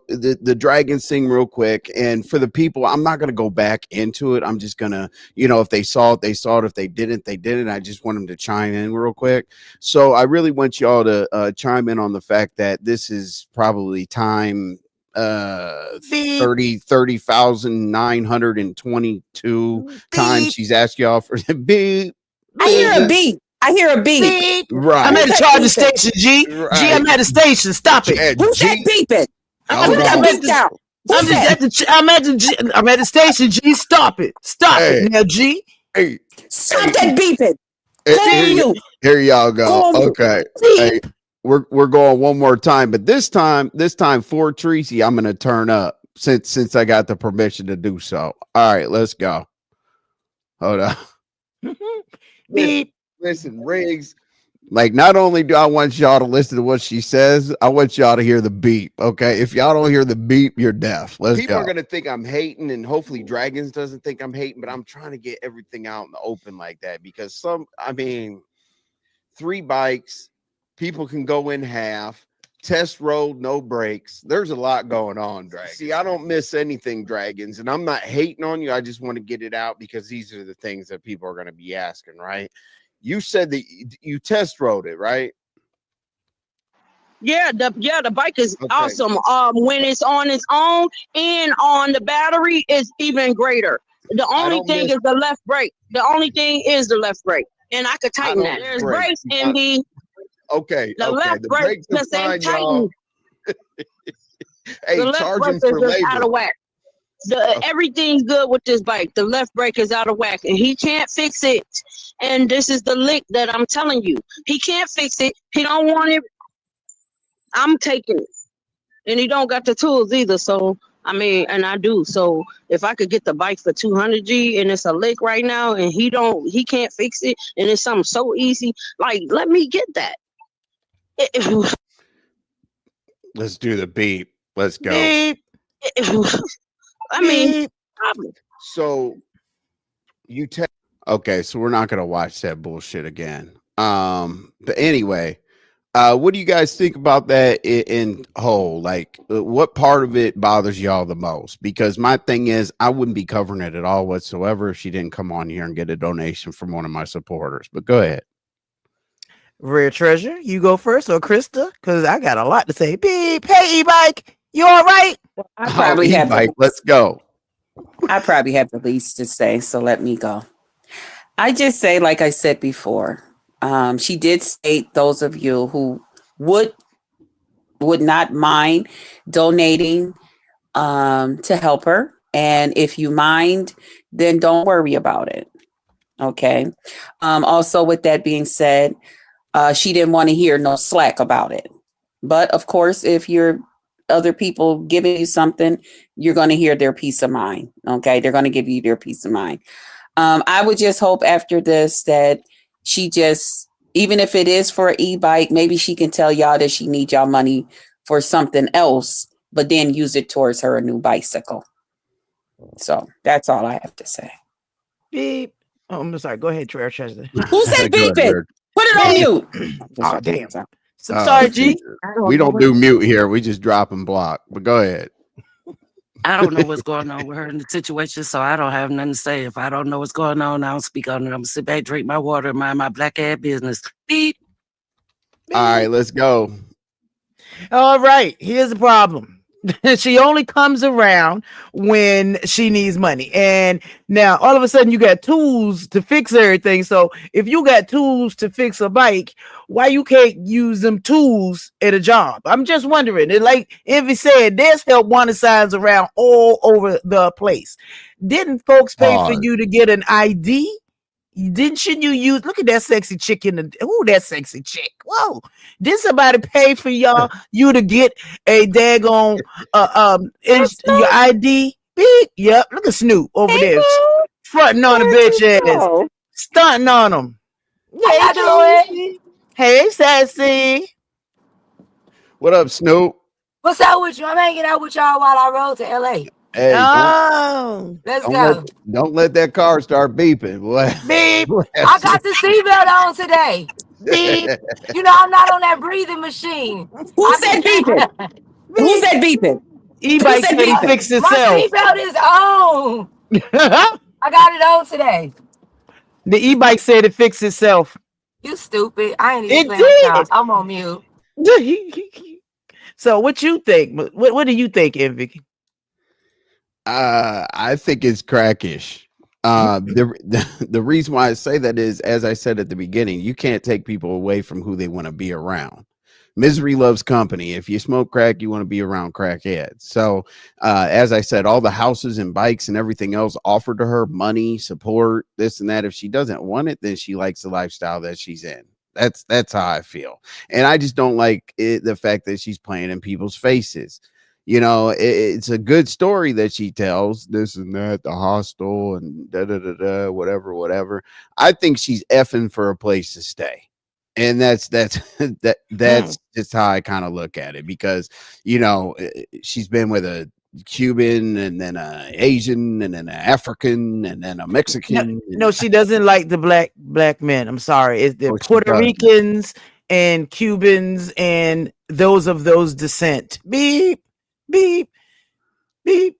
the Dragons thing real quick. And for the people, I'm not gonna go back into it. I'm just gonna, if they saw it, they saw it. If they didn't, they didn't. I just want them to chime in real quick. So I really want y'all to chime in on the fact that this is probably time 30,922 times she's asked y'all for beep.
I hear a beep. I hear a beep.
Right.
I'm at the charging station, G.
Right.
G, I'm at the station. Stop it.
Who's that beeping?
I'm
Who's
at
that beep
the-
down?
I'm just I'm at the station, G. Stop it. Stop it now, G.
Hey,
Stop that beeping.
here y'all go.
Go on mute.
Okay. Hey, we're going one more time, but this time for Treecey, I'm gonna turn up since I got the permission to do so. All right, let's go. Hold on.
Beep.
Listen, Riggs, Like, not only do I want y'all to listen to what she says, I want y'all to hear the beep. Okay, if y'all don't hear the beep, you're deaf. People are gonna think I'm hating, and hopefully Dragons doesn't think I'm hating, but I'm trying to get everything out in the open like that because 3 bikes, people can go in half. Test road, no brakes. There's a lot going on, Dragons. See, I don't miss anything, Dragons, and I'm not hating on you. I just want to get it out because these are the things that people are going to be asking, right? You said that you test rode it, right?
Yeah, the bike is awesome. When it's on its own and on the battery, it's even greater. The only thing is the left brake. The only thing is the left brake, and I could tighten that. There's brakes in the.
Okay.
The left brake just ain't tightened.
Hey,
the left brake is just out of whack. Everything's good with this bike. The left brake is out of whack, and he can't fix it. And this is the lick that I'm telling you. He can't fix it. He don't want it. I'm taking it, and he don't got the tools either. So and I do. So if I could get the bike for 200G and it's a lick right now, and he can't fix it, and it's something so easy, like let me get that.
Let's do the beep. Let's go.
Beep.
So you okay, so we're not gonna watch that bullshit again. But anyway, what do you guys think about that in whole? Like, what part of it bothers y'all the most? Because my thing is, I wouldn't be covering it at all whatsoever if she didn't come on here and get a donation from one of my supporters. But go ahead.
Rare Treasure, you go first, or Krista, because I got a lot to say. Beep. Hey, e-bike, you all right?
I probably have
e-bike. Let's go.
I probably have the least to say, so let me go. I just say, like I said before, she did state those of you who would not mind donating to help her, and if you mind, then don't worry about it. Okay. Also, with that being said, she didn't want to hear no slack about it. But of course, if you're other people giving you something, you're going to hear their peace of mind. Okay. They're going to give you their peace of mind. I would just hope after this that she just, even if it is for an e-bike, maybe she can tell y'all that she needs y'all money for something else, but then use it towards her new bicycle. So that's all I have to say.
Beep. Oh, I'm sorry. Go ahead, Treasure.
Who said beeping? Put it on mute.
Oh, damn. Sorry, G.
We don't do mute here. We just drop and block. But go ahead.
I don't know what's going on with her in the situation, so I don't have nothing to say. If I don't know what's going on, I don't speak on it. I'm gonna sit back, drink my water, mind my black ass business. Beep.
All right, let's go.
All right, here's the problem. She only comes around when she needs money. And now all of a sudden you got tools to fix everything. So if you got tools to fix a bike, why you can't use them tools at a job? I'm just wondering. And like Envy said, there's help wanted signs around all over the place. Didn't folks pay for you to get an ID? Shouldn't you use, look at that sexy chick in the, who that sexy chick? Whoa, did somebody pay for you to get a daggone your ID? Beep. Yep, look at Snoop over there fronting on a bitch ass, stunting on them. Hey, Sassy.
What up, Snoop?
What's up with you? I'm hanging out with y'all while I rode to LA.
Hey,
let's go.
Don't let that car start beeping. Boy.
Beep.
I got the seatbelt on today. Beep. You know, I'm not on that breathing machine.
Who said beeping? Who said beeping?
E-bike said he fixed itself.
My seatbelt is on. I got it on today.
The e-bike said it fixed itself.
You stupid. I ain't even playing with y'all. I'm on mute.
So what you think? What do you think, Envy?
I think it's crackish. The reason why I say that is, as I said at the beginning, you can't take people away from who they want to be around. Misery loves company. If you smoke crack, you want to be around crackheads. So, as I said, all the houses and bikes and everything else offered to her, money, support, this and that. If she doesn't want it, then she likes the lifestyle that she's in. That's how I feel. And I just don't like the fact that she's playing in people's faces. You know, it's a good story that she tells, this and that, the hostel and whatever. I think she's effing for a place to stay. And that's that's just how I kind of look at it, because she's been with a Cuban and then a Asian and then an African and then a Mexican.
No, she doesn't like the black men. I'm sorry. It's the Puerto Ricans and Cubans and those of those descent. Beep, beep, beep,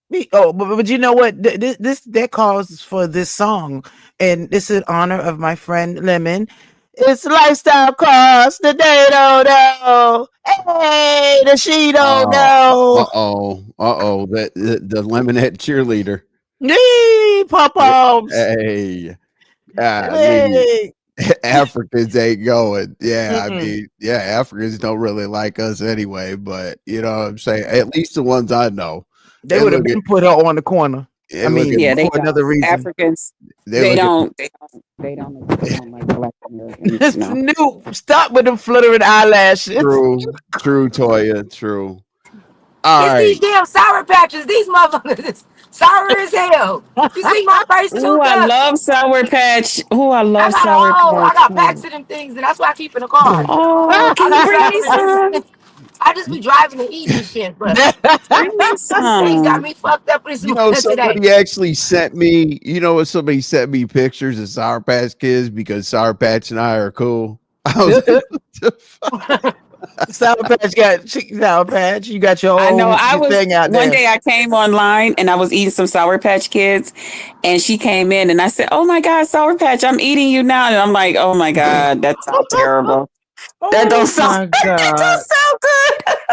beep. Oh, but you know what? That calls for this song, and this is in honor of my friend Lemon. It's lifestyle cost that they don't know. Hey, that she don't know.
The Lemonhead cheerleader.
Nee, pop-ups.
Hey.
Hey.
Africans ain't going. Yeah, I mean, Africans don't really like us anyway, but you know what I'm saying? At least the ones I know.
They would have been put her on the corner. I mean,
they
for another reason.
Africans, they don't like black Americans. No.
New. Stop with them fluttering eyelashes.
True, Toya. True.
All right. These damn Sour Patches. These motherfuckers sour as hell. You see my face too?
Ooh, I love Sour Patch. Ooh, I love Sour Patch.
I got packs of them things, and that's why I keep in the car.
Oh, can you bring me some?
I just be driving and eating shit, but
things
got me fucked up with some
somebody actually sent me, somebody sent me pictures of Sour Patch Kids because Sour Patch and I are cool. I was like, what the fuck?
Sour Patch, you got your own thing out there.
One day I came online and I was eating some Sour Patch Kids, and she came in and I said, "Oh my God, Sour Patch, I'm eating you now." And I'm like, "Oh my God, that sounds terrible. That don't sound good."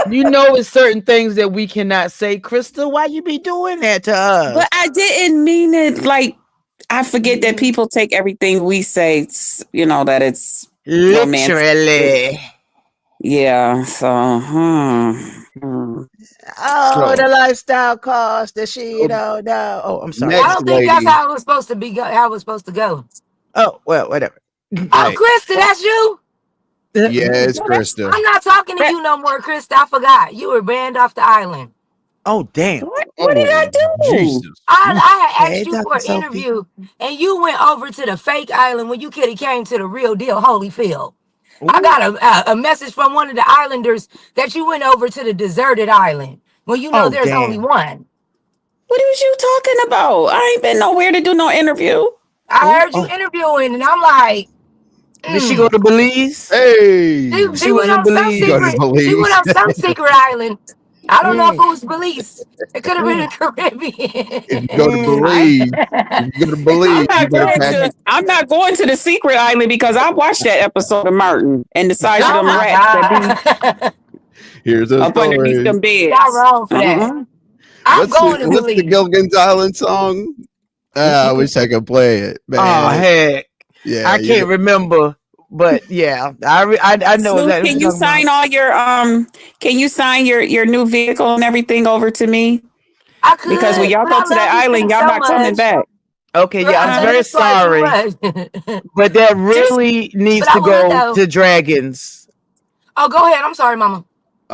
You know, it's certain things that we cannot say. Crystal, why you be doing that to us?
But I didn't mean it. Like, I forget that people take everything we say, that it's
literally.
Yeah, so
the lifestyle cost that she don't know. Oh, I'm sorry.
I don't think that's how it was supposed to be. How it was supposed to go.
Oh well, whatever.
Oh, Krista, that's you.
Yeah, it's Krista.
I'm not talking to you no more, Krista. I forgot you were banned off the island.
Oh damn!
What did I do?
Jesus.
I had asked you for an interview, and you went over to the fake island when you could have came to the real deal, Holyfield. Ooh. I got a message from one of the islanders that you went over to the deserted island. Well, there's only one.
What was you talking about? I ain't been nowhere to do no interview.
I heard you interviewing, and I'm like,
did she go to Belize?
Hey,
she went on some secret island. I don't know if it was Belize. It could have been the Caribbean.
If you go to Belize,
I'm not going to the secret island because I watched that episode of Martin and the size of them rats.
Here's a
up underneath them beds.
Y'all wrong for that. I'm going to Belize.
What's the Gilligan's Island song? I wish I could play it. Man.
Oh heck,
yeah,
I can't remember. But yeah, I know
so
that.
Can you sign all your Can you sign your new vehicle and everything over to me?
I could,
because when y'all go to that island, y'all not coming back.
Okay, yeah, I'm very sorry, but that really needs to go to Dragons.
Oh, go ahead. I'm sorry, Mama.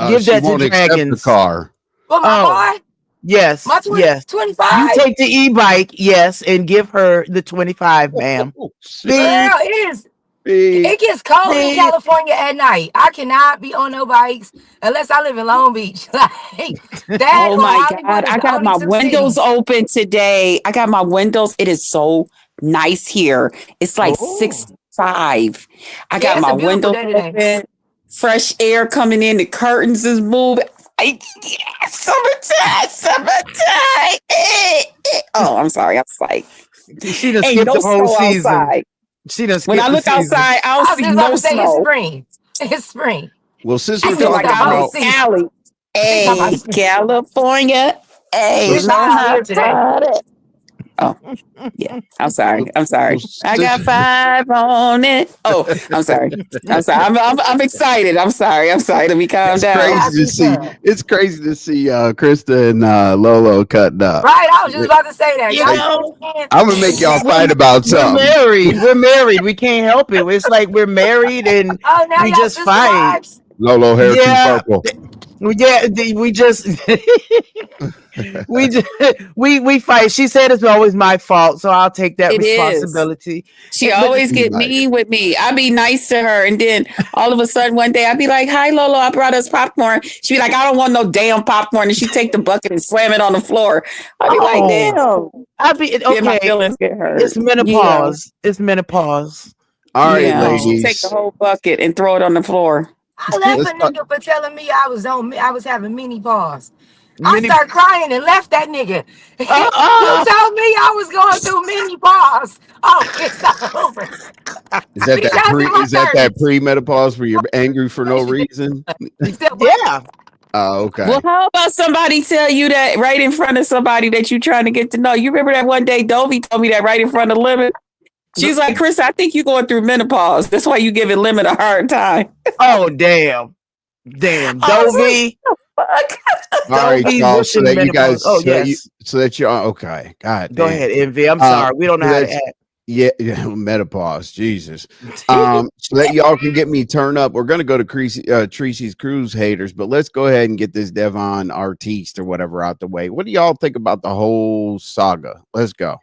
Give that to Dragons.
The car.
Well, my boy.
Yes.
My 25.
You take the e-bike, yes, and give her the 25, ma'am.
Girl, it is. It gets cold in California at night. I cannot be on no bikes unless I live in Long Beach.
Oh my God. I got my windows open today. I got my windows. It is so nice here. It's like 65. I got my windows open. Fresh air coming in. The curtains is moving. Summertime. Oh, I'm sorry. I was like,
she done skipped the whole season.
Outside. When I look outside, I don't see no snow.
It's spring.
Well, since
we're talking about Cali, hey, California, hey, oh, yeah. I'm sorry. I got 5 on it. Oh, I'm sorry. I'm excited. I'm sorry. Let me calm down.
It's crazy to see Krista and Lolo cutting up.
Right. I was just about to say that.
I'm gonna make y'all fight about something.
We're married. We can't help it. It's like we're married and we just fight.
Lolo hair too purple.
Yeah, we just we fight. She said it's always my fault, so I'll take that
It is.
responsibility.
She
But
always get
Right.
mean with me. I be nice to her, and then all of a sudden one day I be like, "Hi, Lolo, I brought us popcorn." She be like, "I don't want no damn popcorn," and she take the bucket and slam it on the floor. I be like,
oh,
"Damn."
I be
Then my
okay.
feelings get hurt.
It's menopause. It's menopause.
All right,
Yeah, she take
ladies.
the whole bucket and throw it on the floor.
I left
Let's
a
talk.
nigga for telling me I was having mini pause. I
Mini-
start crying and left that nigga. You
Uh-uh.
told me I was going through mini pause. Oh, it's over.
Is that
Because
that
I was
pre?
in my
Is that
30s.
pre-menopause where you're angry for no reason?
You said what?
Yeah.
Oh, okay.
Well, how about somebody tell you that right in front of somebody that you trying to get to know? You remember that one day Dovey told me that right in front of Lemon? She's like, Chris, I think you're going through menopause. That's why you giving Lemon a hard time.
Oh damn. Damn.
I was
Dovey.
Fuck.
All right,
Dovey's
y'all. So
wishing
that you
menopause.
guys,
Oh yes.
so that you okay. God
Go
damn.
ahead, Envy. I'm sorry. We don't know
so
how to
that's-
act.
Yeah, menopause. Jesus. So that y'all can get me turned up. We're gonna go to Treecey's Cruise haters, but let's go ahead and get this Devon Artiste or whatever out the way. What do y'all think about the whole saga? Let's go.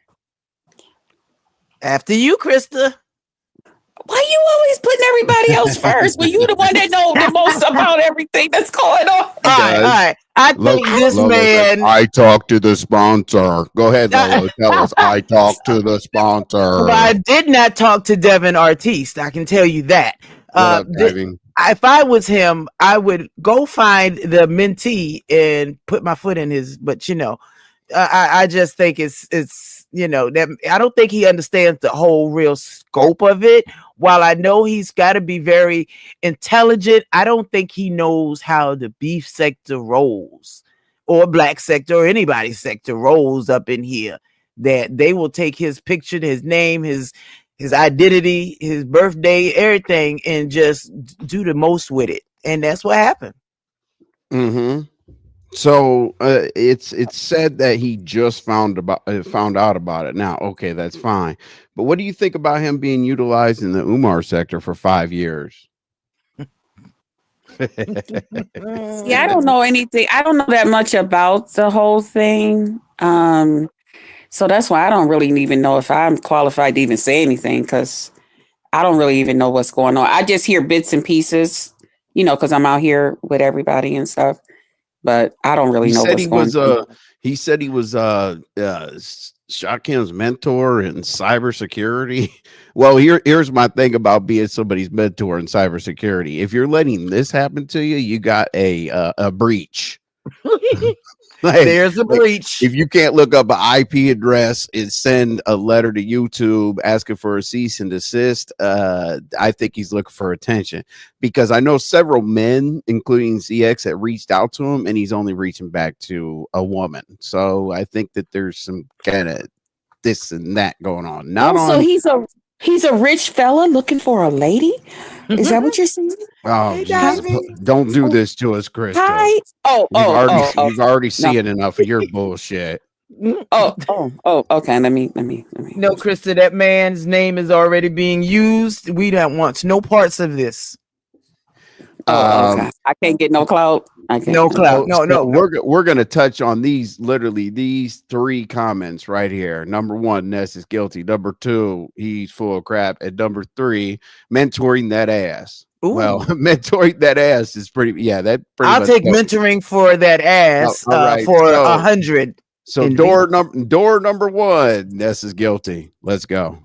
After you, Krista.
Why you always putting everybody else first when you the one that know the most about everything that's going on?
All right. I think this man.
I talked to the sponsor. Go ahead, Lolo. Tell us. I talked to the sponsor.
Well, I did not talk to Devon Artiste. I can tell you that.
What up, driving?
If I was him, I would go find the mentee and put my foot in his. But I just think it's that I don't think he understands the whole real scope of it. While I know he's got to be very intelligent, I don't think he knows how the beef sector rolls or black sector or anybody's sector rolls up in here. That they will take his picture, his name, his identity, his birthday, everything, and just do the most with it. And that's what happened.
Mm-hmm. So it's said that he just found out about it. Now, okay, that's fine. But what do you think about him being utilized in the Umar sector for 5 years?
See, I don't know anything. I don't know that much about the whole thing. So that's why I don't really even know if I'm qualified to even say anything, because I don't really even know what's going on. I just hear bits and pieces, because I'm out here with everybody and stuff. But I don't really know what's going on.
He said he was Shakim's mentor in cybersecurity. Well, here's my thing about being somebody's mentor in cybersecurity. If you're letting this happen to you, you got a breach.
There's a breach.
If you can't look up an IP address and send a letter to YouTube asking for a cease and desist, I think he's looking for attention, because I know several men, including ZX, that reached out to him, and he's only reaching back to a woman. So I think that there's some kind of this and that going on.
So he's a rich fella looking for a lady. Is that what you're saying?
Oh, Jesus. Don't do this to us, Krista.
Hi.
You've already seen enough of your bullshit.
Okay. Let me.
No, Krista, that man's name is already being used. We don't want no parts of this.
Okay. I can't get no clout.
No clout. No.
We're gonna touch on these 3 comments right here. Number 1, Ness is guilty. Number 2, he's full of crap. And number 3, mentoring that ass. Ooh. Well, mentoring that ass is pretty. Yeah, that.
I'll take mentoring for that ass for 100.
So door number 1, Ness is guilty. Let's go.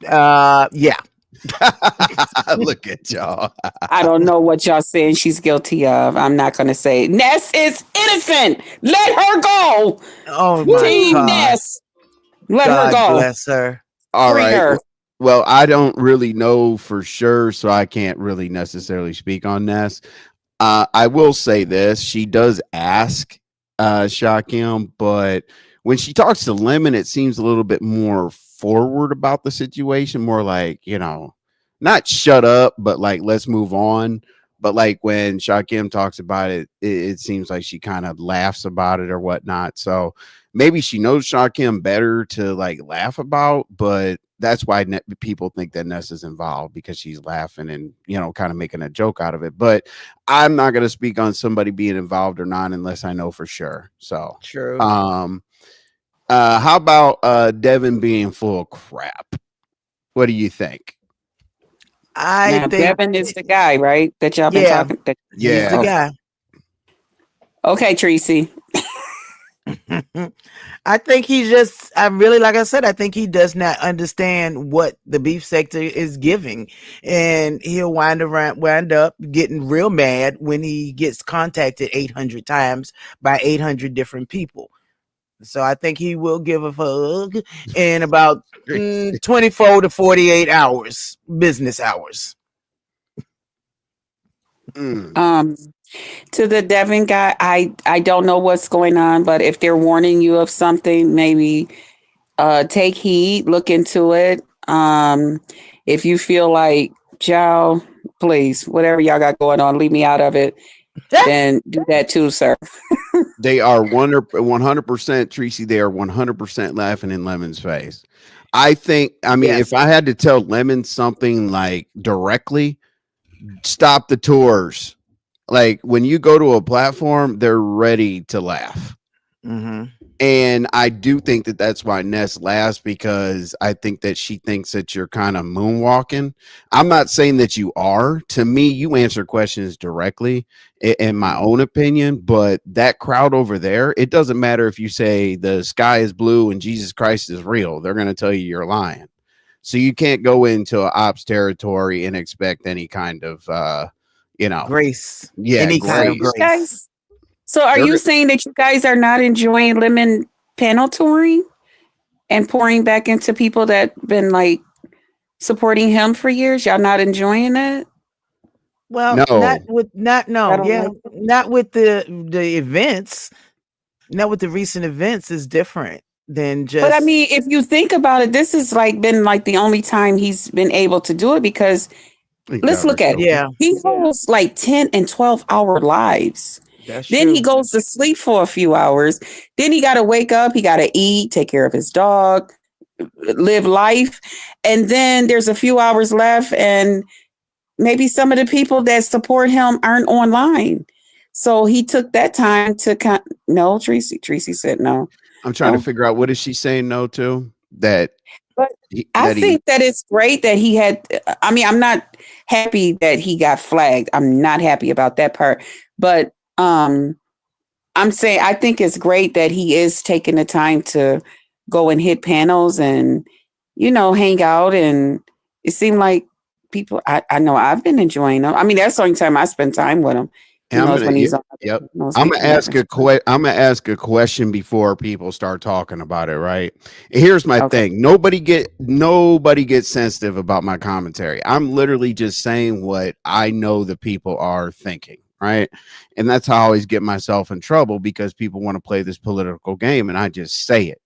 Yeah.
Look at y'all.
I don't know what y'all saying she's guilty of. I'm not going to say. Ness is innocent. Let her go.
Oh, my
Team
God.
Ness. Let
God
her go.
Bless her.
All
Free
right.
her.
Well, I don't really know for sure, so I can't really necessarily speak on Ness. I will say this. She does ask Shakim, but when she talks to Lemon, it seems a little bit more forward about the situation, more like, not shut up, but like, let's move on. But like when Shakim talks about it, it seems like she kind of laughs about it or whatnot. So maybe she knows Shakim better to like laugh about, but that's why people think that Ness is involved, because she's laughing and, you know, kind of making a joke out of it. But I'm not going to speak on somebody being involved or not unless I know for sure. So
True.
how about Devon being full of crap? What do you think?
I
Now,
think,
Devin is the guy, right? That y'all been
yeah,
talking.
he's the
Yeah.
guy.
Okay, Treecey.
I think he just, I really, like I said, I think he does not understand what the beef sector is giving. And he'll wind up getting real mad when he gets contacted 800 times by 800 different people. So I think he will give a hug in about 24 to 48 hours, business hours.
To the Devin guy, I don't know what's going on, but if they're warning you of something, maybe take heed, look into it. If you feel like, Joe, please, whatever y'all got going on, leave me out of it, then do that too, sir.
They are 100% Treecey. They are 100% laughing in Lemon's face. I think, I mean,
Yes.
if I had to tell Lemon something like directly, stop the tours. Like when you go to a platform, they're ready to laugh.
Mm-hmm.
And I do think that that's why Ness laughs, because I think that she thinks that you're kind of moonwalking. I'm not saying that you are. To me, you answer questions directly, in my own opinion. But that crowd over there, it doesn't matter if you say the sky is blue and Jesus Christ is real. They're going to tell you you're lying. So you can't go into an ops territory and expect any kind of,
Grace.
yeah,
Any kind of
grace.
grace.
Guys, so are
They're
you
go-
saying that you guys are not enjoying Lemon panel touring and pouring back into people that been like supporting him for years? Y'all not enjoying that?
Well,
No.
not with
I don't like it.
not with the events. Not with the recent events is different than
But I
just
mean, if you think about it, this has like been like the only time he's been able to do it, because let's look at it.
yeah.
He holds like 10 and 12-hour lives.
That's
Then
true.
he goes to sleep for a few hours. Then he got to wake up. He got to eat, take care of his dog, live life. And then there's a few hours left. And maybe some of the people that support him aren't online. So he took that time to no, Treecey said no.
I'm trying to
No.
figure out, what is she saying no to? That
But I think that it's great that he had. I mean, I'm not happy that he got flagged. I'm not happy about that part. But I'm saying I think it's great that he is taking the time to go and hit panels and, you know, hang out. And it seemed like people, I know I've been enjoying them. I mean, that's the only time I spend time with him.
And I'm gonna,
He's on.
yep.
Knows
I'm
we
gonna
can
ask
have
I'm gonna ask a question before people start talking about it. Right? Here's my
Okay.
thing. Nobody gets sensitive about my commentary. I'm literally just saying what I know the people are thinking. Right? And that's how I always get myself in trouble, because people want to play this political game, and I just say it.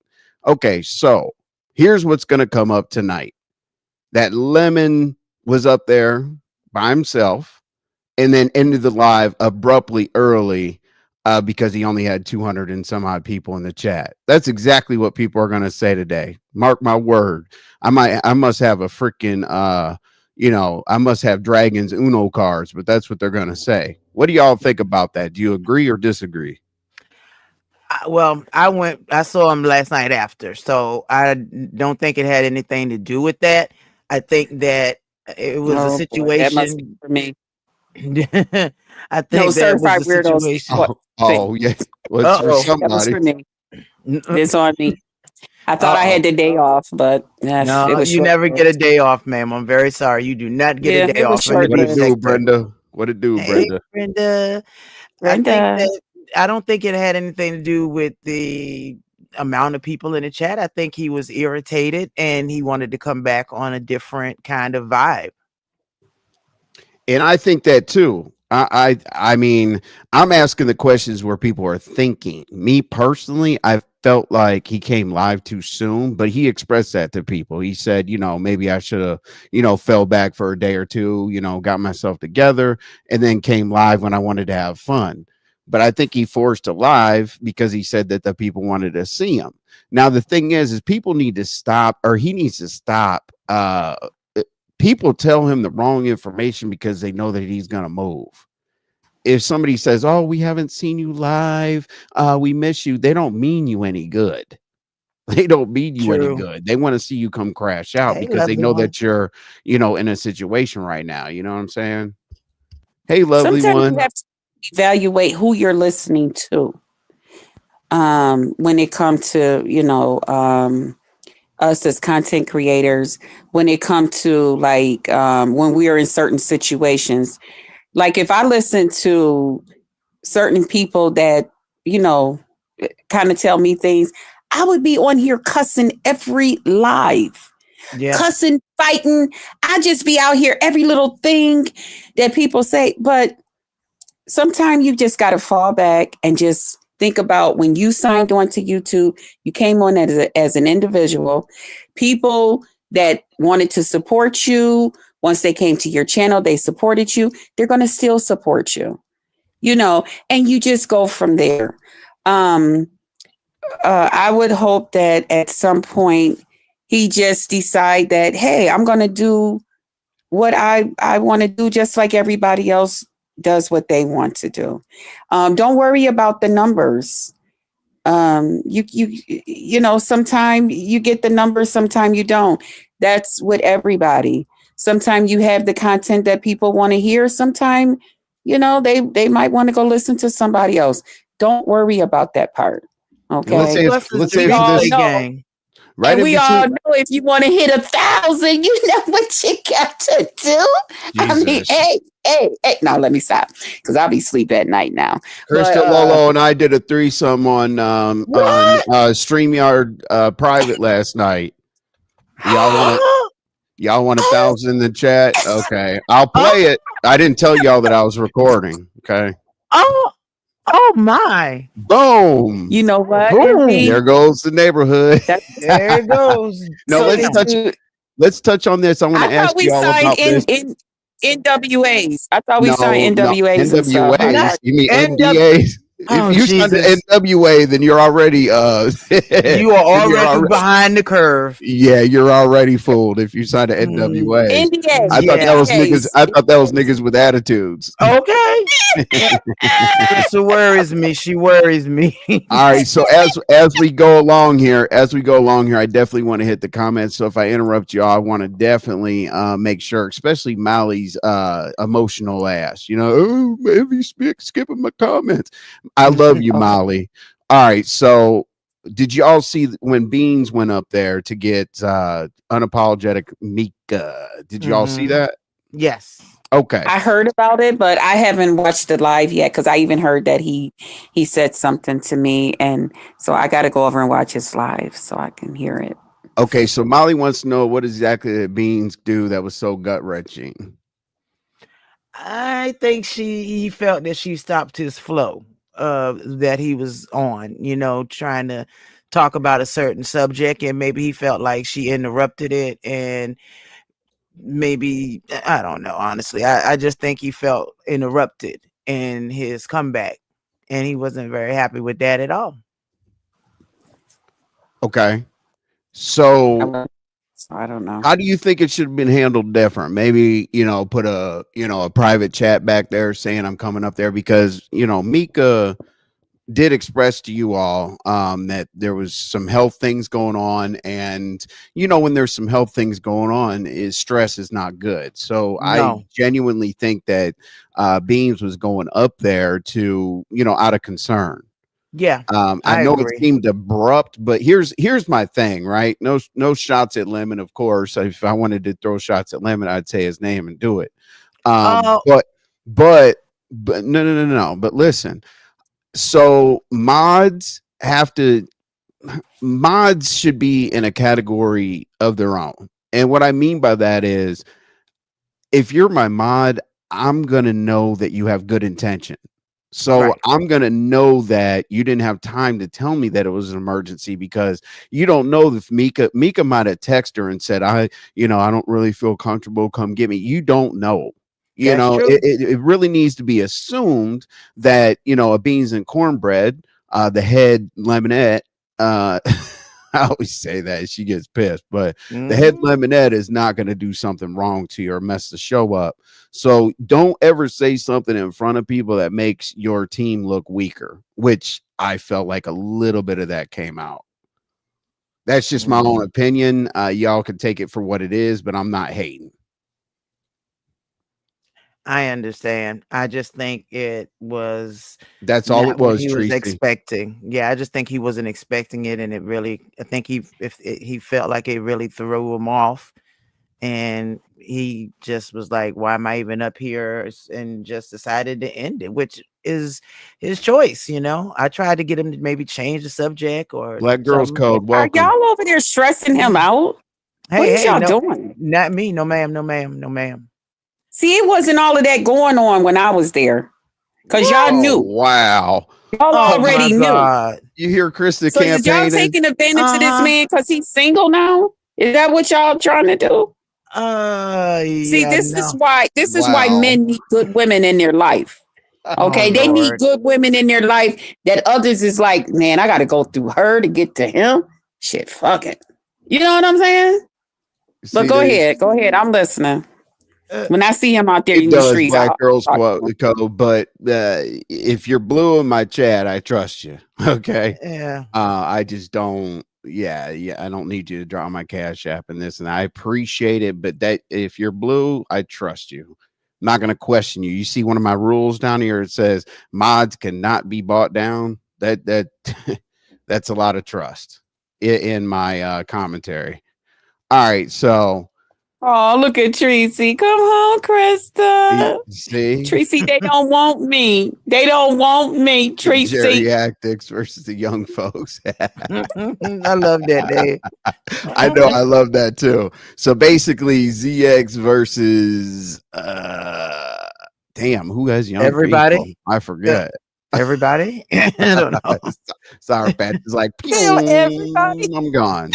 Okay, so here's what's gonna come up tonight. That Lemon was up there by himself and then ended the live abruptly early, because he only had 200 and some odd people in the chat. That's exactly what people are going to say today. Mark my word. I must have a freaking, I must have Draggons Uno cards, but that's what they're going to say. What do y'all think about that? Do you agree or disagree?
Well, I saw him last night after, so I don't think it had anything to do with that. I think that it was a
Boy, that must be
situation.
for me.
I think
No,
that
certified
was a
weirdos.
situation.
Yeah. Well, it's for
Uh-oh.
That was
somebody.
for me. It's on me. I thought I had the day off, but yes, it
No,
was
you
short.
never get a day off, ma'am. I'm very sorry. You do not get
Yeah,
a day
it was
off in the
short
What
beef
it do,
sector.
Brenda? What it do,
Hey,
Brenda?
Brenda.
Brenda.
I don't think it had anything to do with the amount of people in the chat. I think he was irritated and he wanted to come back on a different kind of vibe.
And I think that too. I mean, I'm asking the questions where people are thinking. Me personally, I felt like he came live too soon, but he expressed that to people. He said, maybe I should have, fell back for a day or two, got myself together and then came live when I wanted to have fun. But I think he forced a live because he said that the people wanted to see him. Now, the thing is people need to stop, or he needs to stop. People tell him the wrong information because they know that he's going to move. If somebody says, "Oh, we haven't seen you live, we miss you," they don't mean you any good. They don't mean you any good. They want to see you come crash out because they know that you're, in a situation right now. You know what I'm saying? Hey, lovely
Sometimes
one.
you have to evaluate who you're listening to. When it comes to, us as content creators, when it comes to when we are in certain situations, like if I listen to certain people that, kind of tell me things, I would be on here cussing every live, cussing, fighting. I just be out here every little thing that people say. But sometimes you just got to fall back and just think about when you signed on to YouTube, you came on as an individual. People that wanted to support you, once they came to your channel, they supported you. They're going to still support you, and you just go from there. I would hope that at some point he just decide that, hey, I'm going to do what I want to do, just like everybody else does what they want to do. Don't worry about the numbers. Sometimes you get the numbers, sometimes you don't. That's with everybody. Sometimes you have the content that people want to hear. Sometimes, they might want to go listen to somebody else. Don't worry about that part. Okay.
Let's say this
gang.
Right.
And we all know if you want to hit 1,000, you know what you got to do.
Jesus.
I mean, hey. Now let me stop because I'll be asleep at night now.
Krista Lolo and I did a threesome on StreamYard private last night. Y'all want 1,000 in the chat? Okay, I'll play it. I didn't tell y'all that I was recording. Okay.
Oh my!
Boom!
You know what?
There goes the neighborhood.
There it goes.
No, let's touch on this. I want to ask you all about this.
NWAs. I thought we signed NWAs.
NWAs. You mean NDAs? If you signed the NWA, then you're already
you are already behind the curve.
Yeah, you're already fooled if you signed an NWA.
NDA.
I thought that was niggas. I thought that was niggas with attitudes.
Okay. Krista worries me. She worries me.
All right. So as we go along here, I definitely want to hit the comments. So if I interrupt y'all, I want to definitely make sure, especially Molly's emotional ass. Oh, maybe skipping my comments. I love you, Molly. All right. So did you all see when Beans went up there to get unapologetic Mika? Did you all see that?
Yes.
Okay.
I heard about it, but I haven't watched it live yet because I even heard that he said something to me. And so I got to go over and watch his live so I can hear it.
Okay. So Molly wants to know what exactly did Beans do that was so gut wrenching?
I think he felt that she stopped his flow that he was on, trying to talk about a certain subject, and maybe he felt like she interrupted it, and maybe I don't know. Honestly, I just think he felt interrupted in his comeback, and he wasn't very happy with that at all.
Okay, so
I don't know.
How do you think it should have been handled different? Maybe, put a private chat back there saying I'm coming up there because, Mika did express to you all that there was some health things going on. And, when there's some health things going on, stress is not good. So I genuinely think that Beans was going up there to, out of concern.
Yeah.
I know it seemed abrupt, but here's my thing, right? No shots at Lemon, of course. If I wanted to throw shots at Lemon, I'd say his name and do it. But no. But listen, so mods should be in a category of their own. And what I mean by that is if you're my mod, I'm gonna know that you have good intention. So
Right.
I'm going to know that you didn't have time to tell me that it was an emergency, because you don't know if Mika might have texted her and said, I don't really feel comfortable. Come get me. You don't know.
That's true.
It really needs to be assumed that, a beans and cornbread, the head lemonette, I always say that, she gets pissed, but the head lemonette is not going to do something wrong to you or mess the show up. So don't ever say something in front of people that makes your team look weaker, which I felt like a little bit of that came out. That's just my own opinion. Y'all can take it for what it is, but I'm not hating.
I understand. I just think it was
That's all it
not what
was,
he was
Treecey.
expecting. Yeah, I just think he wasn't expecting it, and I think he felt like it really threw him off, and he just was like, "Why am I even up here?" and just decided to end it, which is his choice. I tried to get him to maybe change the subject or
Black Girls
something.
Code,
Are
welcome.
y'all over there stressing him out? What is y'all
no,
doing?
not me. No, ma'am. No, ma'am. No, ma'am.
See, it wasn't all of that going on when I was there. Because y'all
Oh,
knew.
wow.
Y'all
Oh
already
my
knew.
God.
You hear Krista
So is y'all
campaigning?
taking advantage of this man because he's single now? Is that what y'all trying to do? See,
Yeah,
this
no.
is why
Wow.
men need good women in their life. Okay, they need
Lord.
good women in their life that others is like, man, I got to go through her to get to him. Shit, fuck it. You know what I'm saying? But
See,
go ahead. I'm listening. When I see him out there
it
in the
does,
streets,
Black Girls
talk to him.
Code, but if you're blue in my chat, I trust you. Okay.
Yeah.
I just don't. Yeah, I don't need you to draw my cash app and this, and I appreciate it. But that if you're blue, I trust you. I'm not going to question you. You see one of my rules down here. It says mods cannot be bought down. That that's a lot of trust in my commentary. All right, so
Oh, look at Treecey. Come home, Krista.
see,
Treecey, they don't want me. They don't want me, Treecey.
geriatrics versus the young folks.
I love that, Dave.
I know, I love that too. So basically, ZX versus damn, who has young
Everybody?
people? I forget.
Everybody? I don't know.
Sour Patch is like,
Tell everybody.
I'm gone.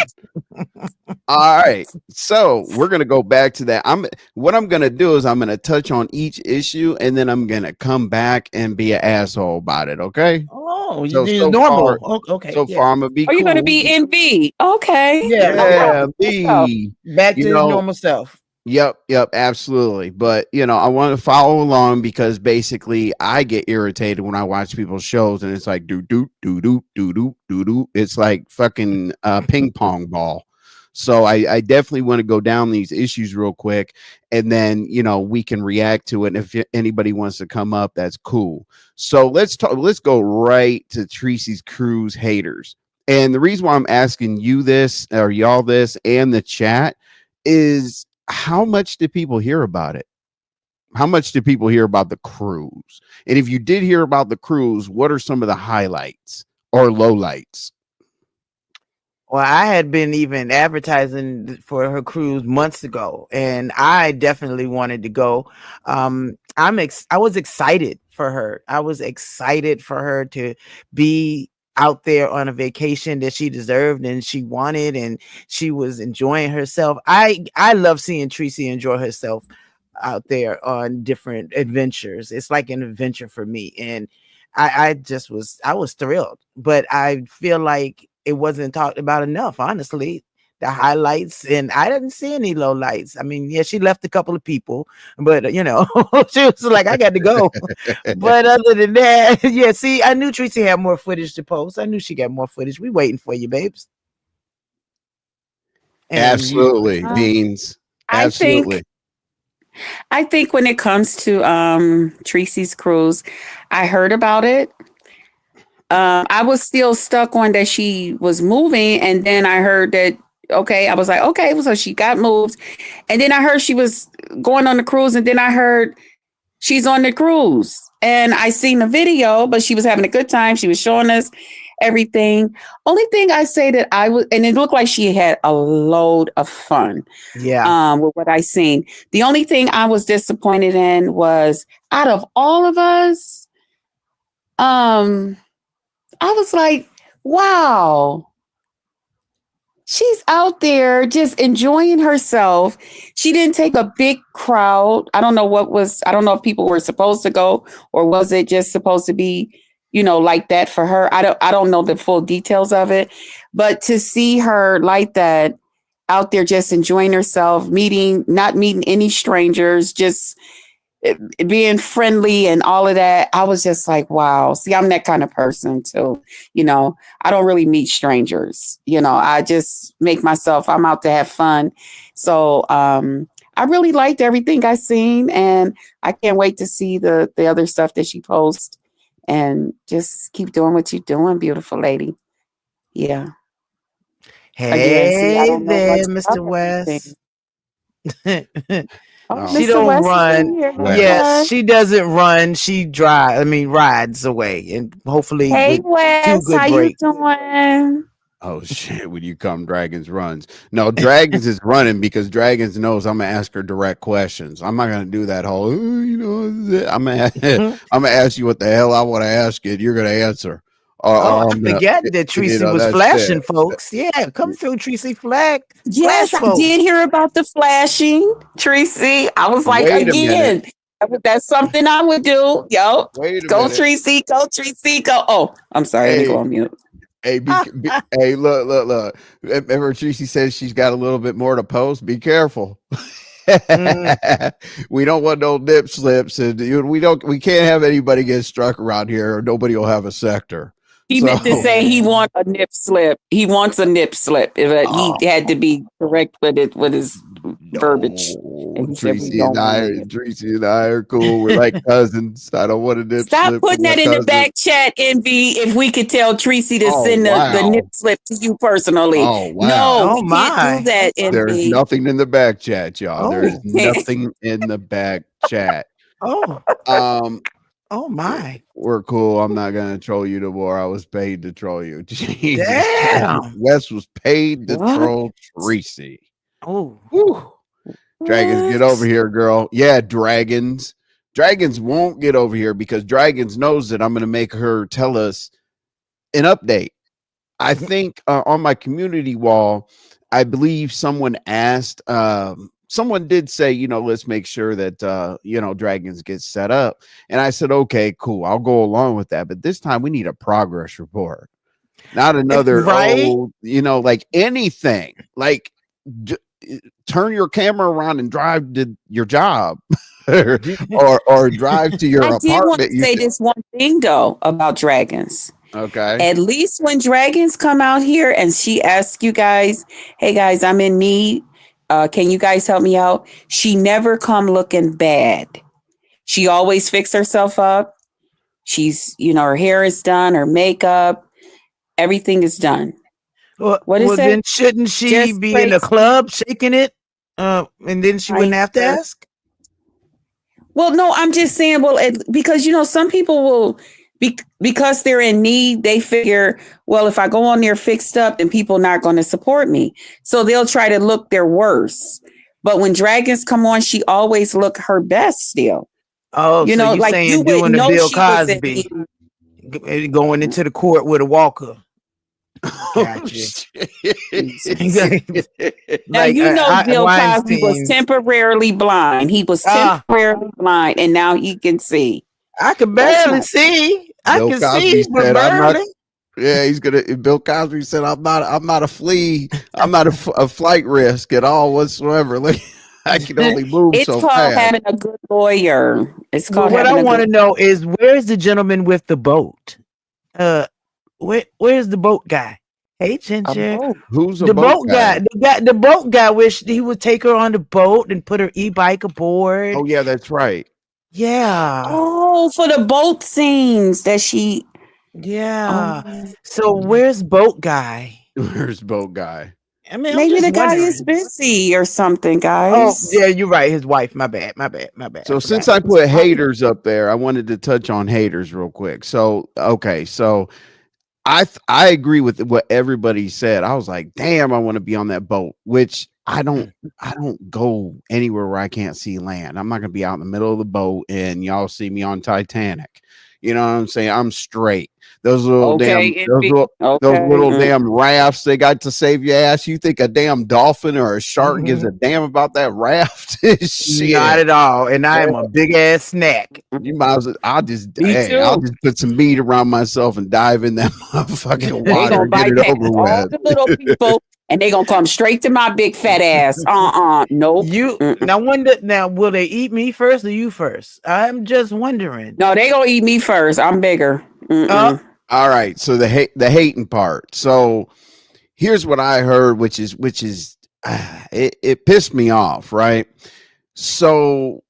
All right, so we're gonna go back to that. What I'm gonna do is I'm gonna touch on each issue, and then I'm gonna come back and be an asshole about it. Okay?
Oh,
So
normal.
far,
Okay.
so far I'm gonna be
Are you
cool.
going to be in B? Okay.
Yeah,
No
Yeah,
problem. Let's go.
B.
back to
You
his
know,
normal self.
Yep, absolutely. But I want to follow along because basically I get irritated when I watch people's shows and it's like do do do do do do do do. It's like fucking ping pong ball. So I definitely want to go down these issues real quick, and then we can react to it. And if anybody wants to come up, that's cool. So let's talk. Let's go right to Treecey's Cruise haters. And the reason why I'm asking you this or y'all this and the chat is, how much did people hear about it? How much did people hear about the cruise? And if you did hear about the cruise, what are some of the highlights or lowlights?
Well, I had been even advertising for her cruise months ago, and I definitely wanted to go. I was excited for her. I was excited for her to be out there on a vacation that she deserved and she wanted, and she was enjoying herself. I love seeing Treecey enjoy herself out there on different adventures. It's like an adventure for me, and I was thrilled. But I feel like it wasn't talked about enough, honestly. The highlights, and I didn't see any low lights. I mean, yeah, she left a couple of people, but she was like, I got to go. But other than that, yeah, see, I knew Treecey had more footage to post. I knew she got more footage. We waiting for you, babes. And
Absolutely, Beans. Absolutely.
I think when it comes to Treecey's cruise, I heard about it. I was still stuck on that she was moving, and then I heard that, okay, I was like, okay, so she got moved. And then I heard she was going on the cruise, and then I heard she's on the cruise. And I seen the video, but she was having a good time. She was showing us everything. Only thing I say that and it looked like she had a load of fun.
Yeah.
With what I seen. The only thing I was disappointed in was, out of all of us, I was like, wow. She's out there just enjoying herself. She didn't take a big crowd. I don't know if people were supposed to go, or was it just supposed to be, like that for her? I don't know the full details of it, but to see her like that out there just enjoying herself, not meeting any strangers, just being friendly and all of that, I was just like, wow. See, I'm that kind of person too. I don't really meet strangers. I just make I'm out to have fun. So I really liked everything I seen, and I can't wait to see the other stuff that she posts, and just keep doing what you're doing, beautiful lady. Yeah. Again, see, I
Hey
don't know
there,
much
Mr.
about
West.
Oh,
She
Mr.
don't
West is
run.
in here. Hey,
Yes,
Wes.
she doesn't run. She rides away, and hopefully
Hey,
with 2
Wes,
good
how you
breaks.
doing?
Oh shit! When you come, Dragons runs. No, Dragons is running because Dragons knows I'm gonna ask her direct questions. I'm not gonna do that whole, I'm gonna I'm gonna ask you what the hell I want to ask you, and you're gonna answer.
Oh, I
I'm gonna,
forget that Treecey was
that's
flashing,
it.
folks. Yeah, come through, Treecey. Flash,
Yes, I
folks.
did hear about the flashing, Tracy. I was like,
Wait a minute.
again, that's something I would do. Yo,
Wait a
go
minute.
Tracy, go Tracy, go. Oh, I'm sorry. Let me go
Hey,
on mute.
hey, hey, look. Remember, Tracy says she's got a little bit more to post. Be careful. We don't want no nip slips, and we can't have anybody get struck around here, or nobody will have a sector.
He meant to say he wants a nip slip. He wants a nip slip. He had to be correct with his verbiage. And he said, we
Tracy
don't
and
want a nip.
Tracy and I are cool. We're like cousins. I don't want a nip
Stop
slip.
putting that in the back chat, Envy. If we could tell Tracy to send the nip slip to you personally.
Oh wow!
No,
Oh
we can't do that, Envy.
There's nothing in the back chat, y'all.
Oh.
There's nothing in the back chat.
Oh,
Um,
oh my.
we're cool. I'm not gonna troll you no more. I was paid to troll you. Jesus.
Damn.
Wes was paid to troll Tracy.
Oh.
Whew. Dragons, get over here, girl. Yeah, Dragons. Dragons won't get over here because Dragons knows that I'm going to make her tell us an update. I think on my community wall, I believe someone asked, someone did say, let's make sure that, Dragons get set up. And I said, okay, cool. I'll go along with that. But this time we need a progress report, not another,
Right?
like anything. Like, turn your camera around and drive to your job or drive to your apartment.
I did want to say this one thing though about Dragons.
Okay.
At least when Dragons come out here and she asks you guys, hey guys, I'm in need. Can you guys help me out? She never come looking bad. She always fix herself up. She's, her hair is done, her makeup, everything is done.
What is then shouldn't she just be in the club shaking it? And then she wouldn't have to ask?
Well, no, I'm just saying, because, some people will, because they're in need, they figure, well, if I go on there fixed up, then people are not going to support me. So they'll try to look their worst. But when Dragons come on, she always look her best still.
Oh, so like saying you doing the Bill Cosby, going into the court with a walker. Gotcha.
Now Bill Cosby was temporarily blind. He was temporarily blind, and now he can see.
I can barely see. I can see, but barely.
Yeah, Bill Cosby said, "I'm not a flea. I'm not a flight risk at all whatsoever. Like, I can only move so fast."
It's called having a good lawyer. It's called.
What I want to know is where's the gentleman with the boat? Where's the boat guy? Hey, Ginger.
Who's
the boat guy? The boat guy wished he would take her on the boat and put her e-bike aboard.
Oh yeah, that's right.
Yeah.
Oh, for the boat scenes that she.
Yeah. So where's boat guy?
Where's boat guy?
I mean, maybe the guy is busy or something, guys.
Oh, yeah, you're right. His wife. My bad.
So since I put haters up there, I wanted to touch on haters real quick. So, okay. So I agree with what everybody said. I was like, damn, I want to be on that boat, which I don't go anywhere where I can't see land. I'm not gonna be out in the middle of the boat and y'all see me on Titanic. You know what I'm saying? I'm straight. Those little damn
Okay,
those little
okay.
damn rafts they got to save your ass. You think a damn dolphin or a shark gives a damn about that raft?
Not
Shit.
at all. And I am a big ass snack.
You might as well, I'll
Me too.
just put some meat around myself and dive in that motherfucking
They
water
gonna
and get it
bypass
over
all
with.
the little people, and they gonna come straight to my big fat ass. Nope.
Now will they eat me first or you first? I'm just wondering.
No, they gonna eat me first. I'm bigger.
All right, so the hating part. So here's what I heard, which is it pissed me off, right? So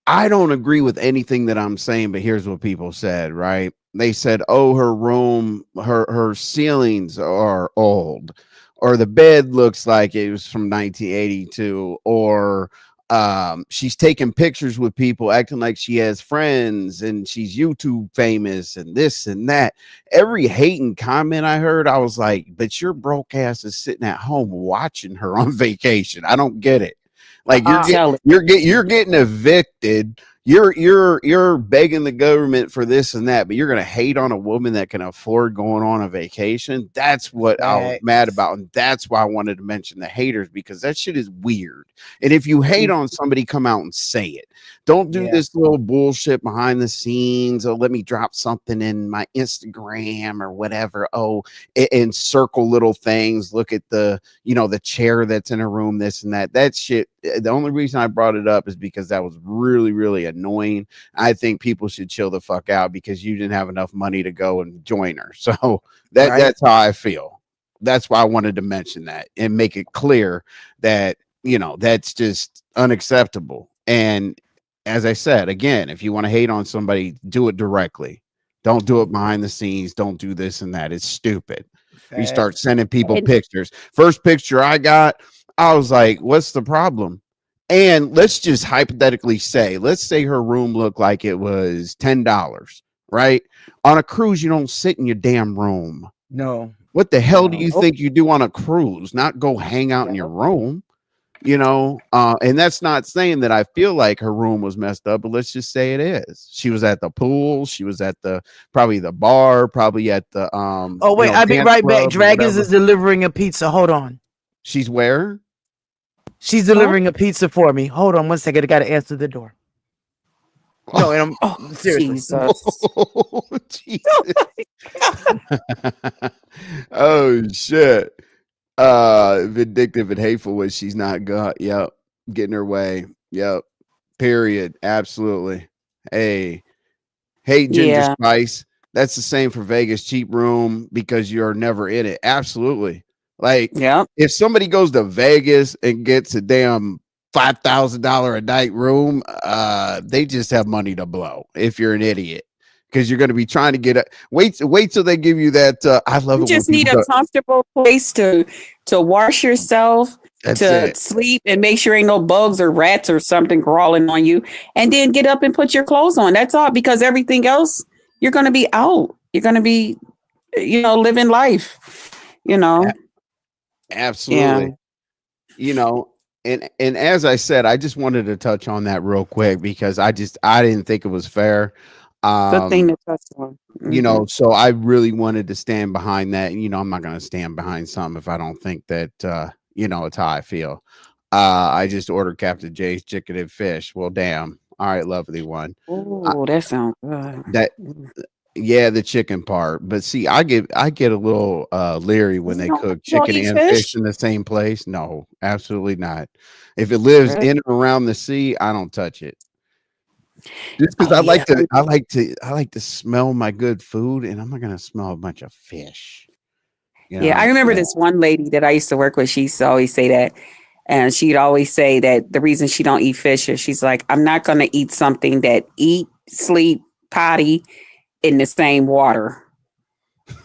I don't agree with anything that I'm saying, but here's what people said, right? They said, "Oh, her room, her ceilings are old, or the bed looks like it was from 1982, or she's taking pictures with people acting like she has friends and she's YouTube famous and this and that." Every hating comment I heard, I was like, but your broke ass is sitting at home watching her on vacation. I don't get it. Like you're getting evicted. You're begging the government for this and that, but you're gonna hate on a woman that can afford going on a vacation. That's what I was mad about, and that's why I wanted to mention the haters, because that shit is weird. And if you hate on somebody, come out and say it. Don't do this little bullshit behind the scenes. Oh, let me drop something in my Instagram or whatever. Oh, and circle little things. Look at the chair that's in a room, this and that. That shit. The only reason I brought it up is because that was really, really annoying. I think people should chill the fuck out because you didn't have enough money to go and join her. So that's how I feel. That's why I wanted to mention that and make it clear that, that's just unacceptable. And as I said, again, if you want to hate on somebody, do it directly. Don't do it behind the scenes. Don't do this and that. It's stupid. You start sending people pictures. First picture I got, I was like, what's the problem? And let's just hypothetically let's say her room looked like it was $10, right? On a cruise, you don't sit in your damn room.
No.
What the hell do you think you do on a cruise? Not go hang out in your room, and that's not saying that I feel like her room was messed up, but let's just say it is. She was at the pool. She was at probably the bar, probably at the
Oh wait, I'll be right back. Draggons is delivering a pizza. Hold on.
She's where?
She's delivering a pizza for me. Hold on 1 second. I gotta answer the door. No, and I'm seriously.
Jesus.
Oh, Jesus. Oh shit. Vindictive and hateful when she's not got. Yep. Getting her way. Yep. Period. Absolutely. Hey, Ginger Spice. That's the same for Vegas cheap room because you're never in it. Absolutely. Like, if somebody goes to Vegas and gets a damn $5,000 a night room, they just have money to blow. If you're an idiot, because you're going to be trying to get a wait till they give you that. I love it.
You just need a comfortable place to wash yourself, sleep, and make sure ain't no bugs or rats or something crawling on you, and then get up and put your clothes on. That's all. Because everything else, you're going to be out. You're going to be, living life.
Absolutely. And as I said, I just wanted to touch on that real quick because I didn't think it was fair.
Good thing to touch on. Mm-hmm.
So I really wanted to stand behind that. I'm not going to stand behind something if I don't think that, it's how I feel. I just ordered Captain Jay's chicken and fish. Well, damn. All right, lovely one.
Oh, that sounds good.
Yeah, the chicken part. But see, I get a little leery when they cook chicken and fish in the same place. No, absolutely not. If it lives in or around the sea, I don't touch it. Just because I like to smell my good food, and I'm not gonna smell a bunch of fish.
I remember this one lady that I used to work with. She used to always say that, and she'd always say that the reason she don't eat fish is she's like, I'm not gonna eat something that eat, sleep, potty in the same water.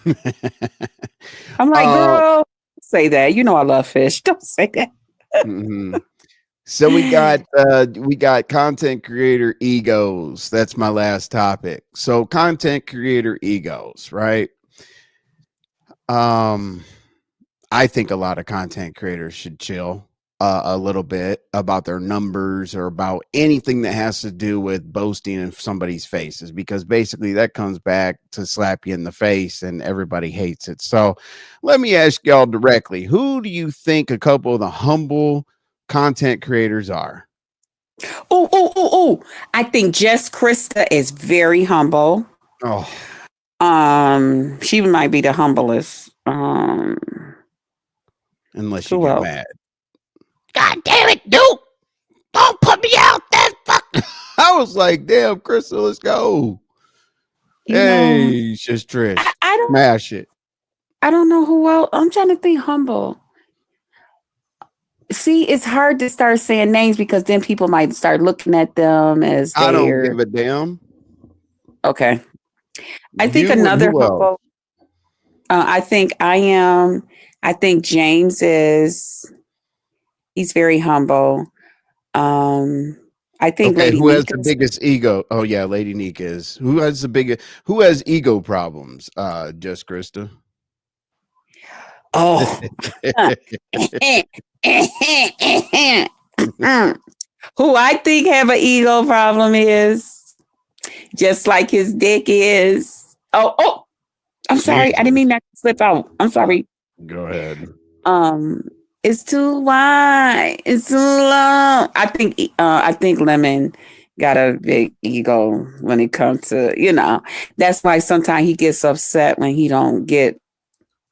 I'm like, girl, say that. I love fish. Don't say that.
Mm-hmm. So we got content creator egos. That's my last topic. So content creator egos, right? I think a lot of content creators should chill. a little bit about their numbers or about anything that has to do with boasting in somebody's faces, because basically that comes back to slap you in the face and everybody hates it. So let me ask y'all directly, who do you think a couple of the humble content creators are?
Oh. I think Jess Krista is very humble.
Oh,
She might be the humblest.
unless you
Who
get
else?
mad. God damn it, dude. Don't put me out that fuck. I was like, damn, Crystal, let's go.
You know,
Hey, it's just Trish.
I don't
Smash it.
I don't know who else. I'm trying to think humble. See, it's hard to start saying names because then people might start looking at them as
I don't
they're
give a damn.
okay. I think
You and
another
who else?
humble. I think I am. I think James is. He's very humble. I think
Okay,
Lady
who has the
Nika's.
biggest ego? Oh yeah, Lady Nika is. Who has the biggest? Who has ego problems? Just Krista.
Oh. Who I think have an ego problem is just like his dick is. Oh, I'm sorry. I didn't mean that to slip out. I'm sorry.
Go ahead.
It's too wide. It's too long. I think Lemon got a big ego when it comes to, that's why sometimes he gets upset when he don't get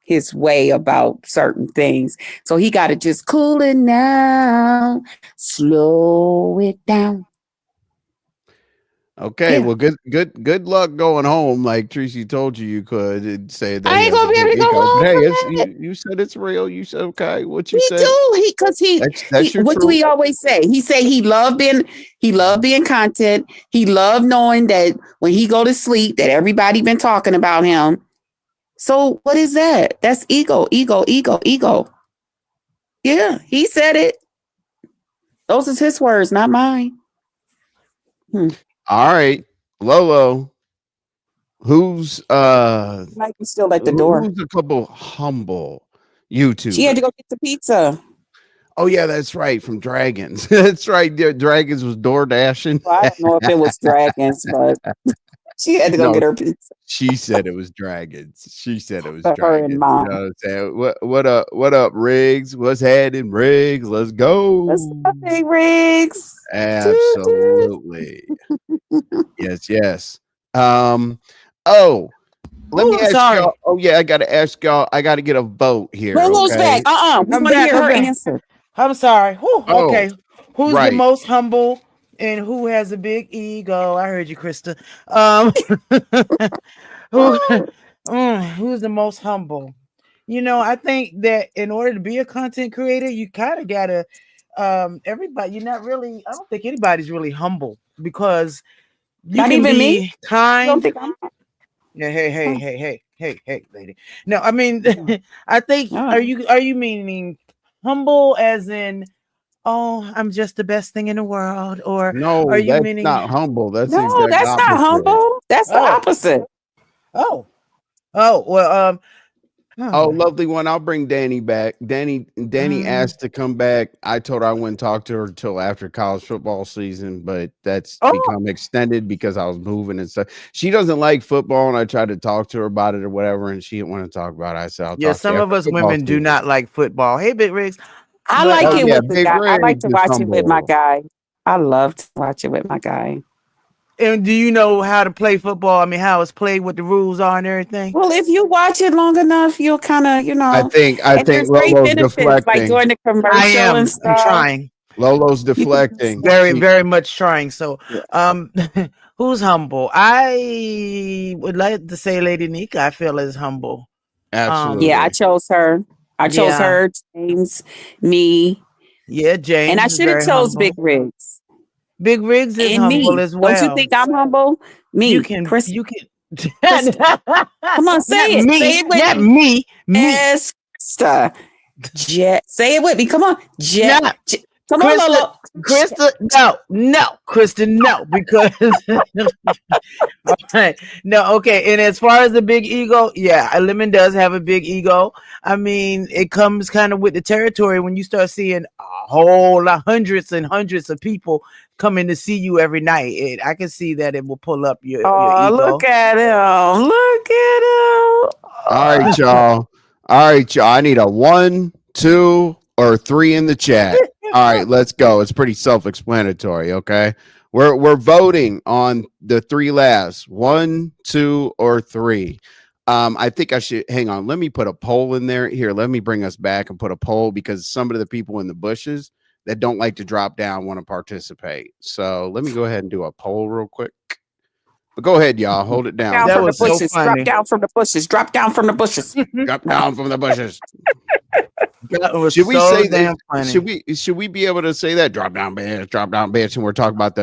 his way about certain things. So he got to just cool it now, slow it down.
Okay,
Yeah.
well, good luck going home. Like Treecey told you could, and say that
I
he
ain't
has
gonna
a
be able
big
to go
ego. But
home
hey,
from
it's
that.
you said it's real. You said okay. What you
He
said?
do because
That's your
what do
truth.
he always say? He say he loved being content. He loved knowing that when he go to sleep that everybody been talking about him. So what is that? That's ego. Yeah, he said it. Those is his words, not mine.
All right, Lolo. Who's
Mike is still at the door.
who's a couple humble
She had
YouTubers?
to go get the pizza.
Oh yeah, that's right, from Dragons. That's right. Dragons was door dashing.
Well, I don't know if it was Dragons, but she had to go
No,
get her pizza
she said it was Dragons. She said it was
for her and
Dragons. You
mom.
know what I'm saying? What up, Riggs? What's happening, Riggs? Let's go.
What's up, Big Riggs?
Absolutely. Yes. Oh, let me
I'm
ask
sorry.
y'all. Oh yeah, I gotta ask y'all. I gotta get a vote here.
Lolo's
Okay.
back. We
I'm
want to
back,
hear
I'm
her
back.
answer.
I'm sorry. Whew,
Oh,
okay. Who's the
right.
most humble and who has a big ego? I heard you, Krista. Who's the most humble? I think that in order to be a content creator, you kind of gotta everybody. You're not really. I don't think anybody's really humble because you
Not
can
even
be
me. You don't
kind.
think I'm?
Yeah, hey, lady. No, I mean, I think
Oh.
are you meaning humble as in, oh, I'm just the best thing in the world, or
No,
are you
that's
meaning,
not humble. That's the
No,
exact
that's not
opposite.
humble. That's the
Oh.
opposite.
oh, well,
Oh, lovely one. I'll bring Danny back. Danny asked to come back. I told her I wouldn't talk to her until after college football season, but that's become extended because I was moving and stuff. She doesn't like football, and I tried to talk to her about it or whatever, and she didn't want to talk about it. I said, I'll
yeah,
talk to
some
you
of
after
us
football
women do
season.
not like football. Hey, Big Riggs.
I
But,
like it
yeah,
with the
Big
guy. I like
Riggs
to
is
watch it with my
humble.
guy. I love to watch it with my guy.
And do you know how to play football? I mean, how it's played, what the rules are, and everything.
Well, if you watch it long enough, you'll kind of,
I think
and there's great
Lolo's
benefits, like
deflecting.
during the
I
commercial
am.
and
I'm
stuff.
trying.
Lolo's
You can
deflecting.
Very, very much trying. So,
Yeah.
who's humble? I would like to say Lady Nika. I feel is humble.
Absolutely.
Yeah, I chose her. I chose
Yeah.
her, James, me,
Yeah, James
and I
is
should have
very
chose
humble.
Big Rigs
Big Riggs is
and
humble
me.
as well.
Don't you think I'm humble? Me,
You can.
Chris.
Krista.
Come on, say
Not
it.
me.
Say it with
Not
me.
me.
Yes, Krista. Say it with me. Come on,
Nah,
Come on,
Krista.
Lolo.
Krista, no, Krista, no, because okay, no, okay. And as far as the big ego, yeah, Lemon does have a big ego. I mean, it comes kind of with the territory when you start seeing a whole lot, hundreds and hundreds of people coming to see you every night. I can see that it will pull up your ego.
Look at him! Look at him!
All right, y'all. I need a 1, 2, or 3 in the chat. All right, let's go. It's pretty self-explanatory. Okay, we're voting on the 3 laughs. 1, 2, or 3. I think I should hang on. Let me put a poll in there. Here, let me bring us back and put a poll because some of the people in the bushes that don't like to drop down want to participate. So let me go ahead and do a poll real quick. But go ahead, y'all. Hold it down.
That was so funny.
Drop down from the bushes. Drop down from the bushes.
Drop down from the bushes.
Should we say that?
Funny. Should we be able to say that? Drop down, bitch, and we're talking about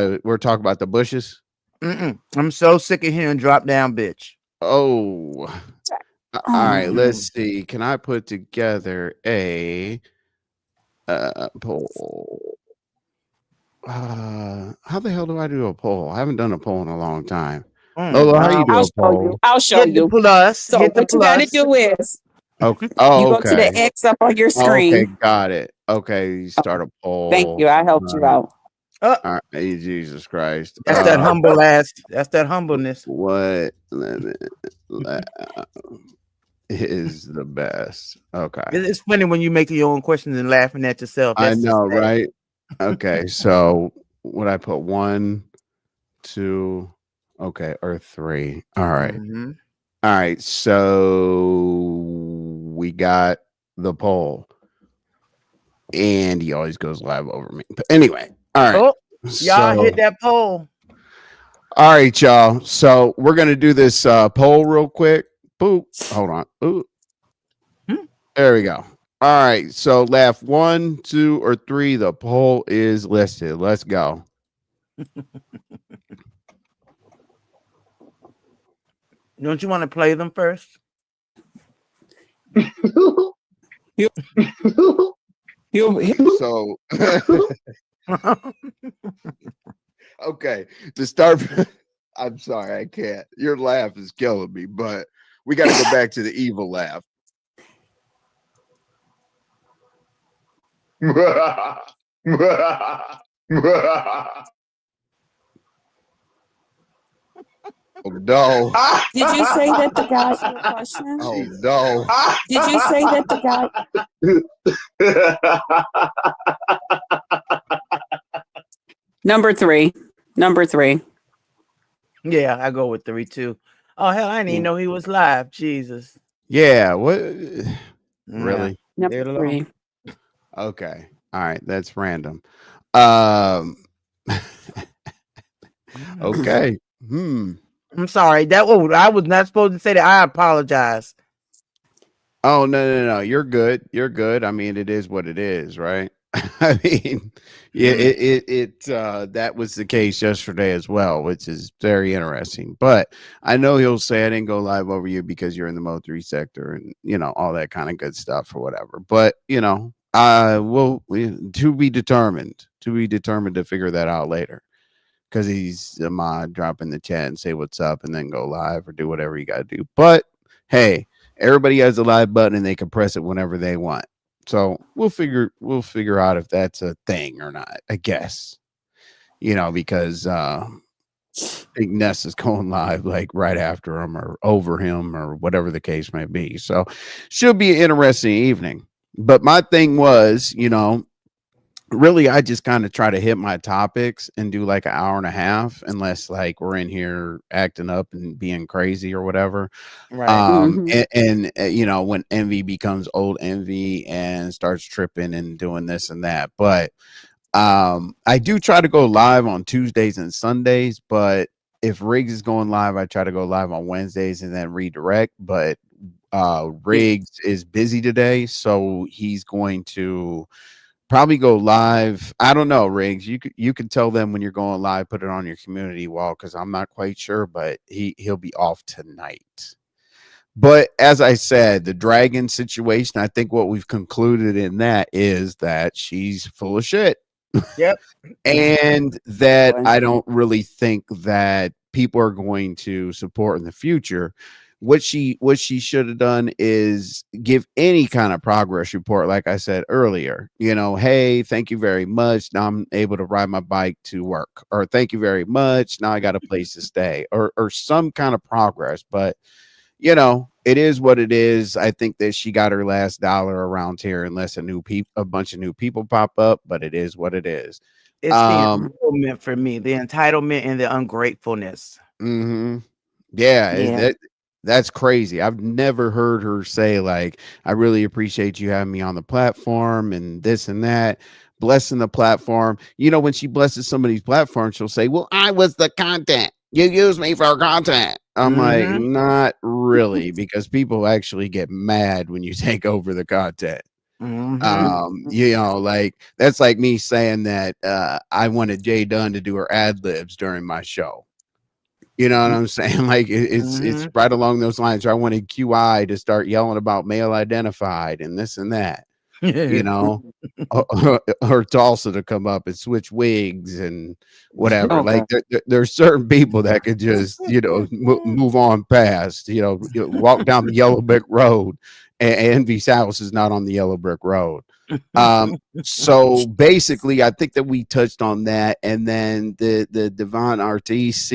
the bushes.
I'm so sick of hearing drop down, bitch.
Oh. All right. Let's see. Can I put together a poll? How the hell do I do a poll? I haven't done a poll in a long time. Lola, how you do a poll?
I'll show you.
Plus.
So what you gotta do is
okay.
You go to the X up on your screen.
Okay, got it. Okay, you start a poll.
Thank you. I helped you out.
All right, Jesus Christ.
That's that humble ass. That's that humbleness.
What is the best? Okay.
It's funny when you make your own questions and laughing at yourself.
I know, right? Okay, so would I put 1, 2, okay, or 3? All right. All right, so we got the poll. And he always goes live over me. But anyway, all right.
Y'all hit that poll.
All right, y'all. So we're gonna do this poll real quick. Boop. Hold on. Ooh. There we go. All right. So laugh 1, 2, or 3. The poll is listed. Let's go.
Don't you want to play them first?
So okay, to start, I'm sorry, I can't. Your laugh is killing me, but we got to go back to the evil laugh. Oh no.
Did you say that the guy asked you a question?
Oh no.
Did you say that the guy Number 3.
Yeah, I go with 3 too. Oh hell, I didn't even know he was live. Jesus.
Yeah, what really?
Number 3.
Okay. All right, that's random. Okay.
I'm sorry. I was not supposed to say that. I apologize.
Oh no. You're good. You're good. I mean, it is what it is, right? I mean, yeah, that was the case yesterday as well, which is very interesting. But I know he'll say I didn't go live over you because you're in the Mo3 sector and all that kind of good stuff or whatever. But to be determined to figure that out later. Because he's a mod, drop in the chat and say what's up and then go live or do whatever you got to do. But hey, everybody has a live button and they can press it whenever they want. So we'll figure out if that's a thing or not, I guess. Because I think Ness is going live like right after him or over him or whatever the case may be. So should be an interesting evening. But my thing was, really, I just kind of try to hit my topics and do like an hour and a half, unless like we're in here acting up and being crazy or whatever. Right. And when envy becomes old envy and starts tripping and doing this and that. But I do try to go live on Tuesdays and Sundays. But if Riggs is going live, I try to go live on Wednesdays and then redirect. But Riggs is busy today, so he's going to probably go live. I don't know, Riggs. You could tell them when you're going live, put it on your community wall, because I'm not quite sure, but he'll be off tonight. But as I said, the dragon situation, I think what we've concluded in that is that she's full of shit.
Yep.
And that
Boy.
I don't really think that people are going to support in the future. What she should have done is give any kind of progress report, like I said earlier. You know, hey, thank you very much. Now I'm able to ride my bike to work, or thank you very much. Now I got a place to stay, or some kind of progress. But you know, it is what it is. I think that she got her last dollar around here, unless a bunch of new people pop up. But it is what it is.
It's the entitlement for me, the entitlement and the ungratefulness.
Yeah,
Yeah.
that's crazy. I've never heard her say like, "I really appreciate you having me on the platform," and this and that, blessing the platform. You know, when she blesses somebody's platform, she'll say, "Well, I was the content. You used me for content." I'm like, not really, because people actually get mad when you take over the content. You know, like that's like me saying that I wanted Jay Dunn to do her ad libs during my show. You know what I'm saying? Like it's right along those lines. I wanted QI to start yelling about male identified and this and that. You know, or Tulsa to come up and switch wigs and whatever.
Okay.
Like there's certain people that could just move on past. Walk down the yellow brick road, and Envy's house is not on the yellow brick road. So basically, I think that we touched on that, and then the Devon Artis.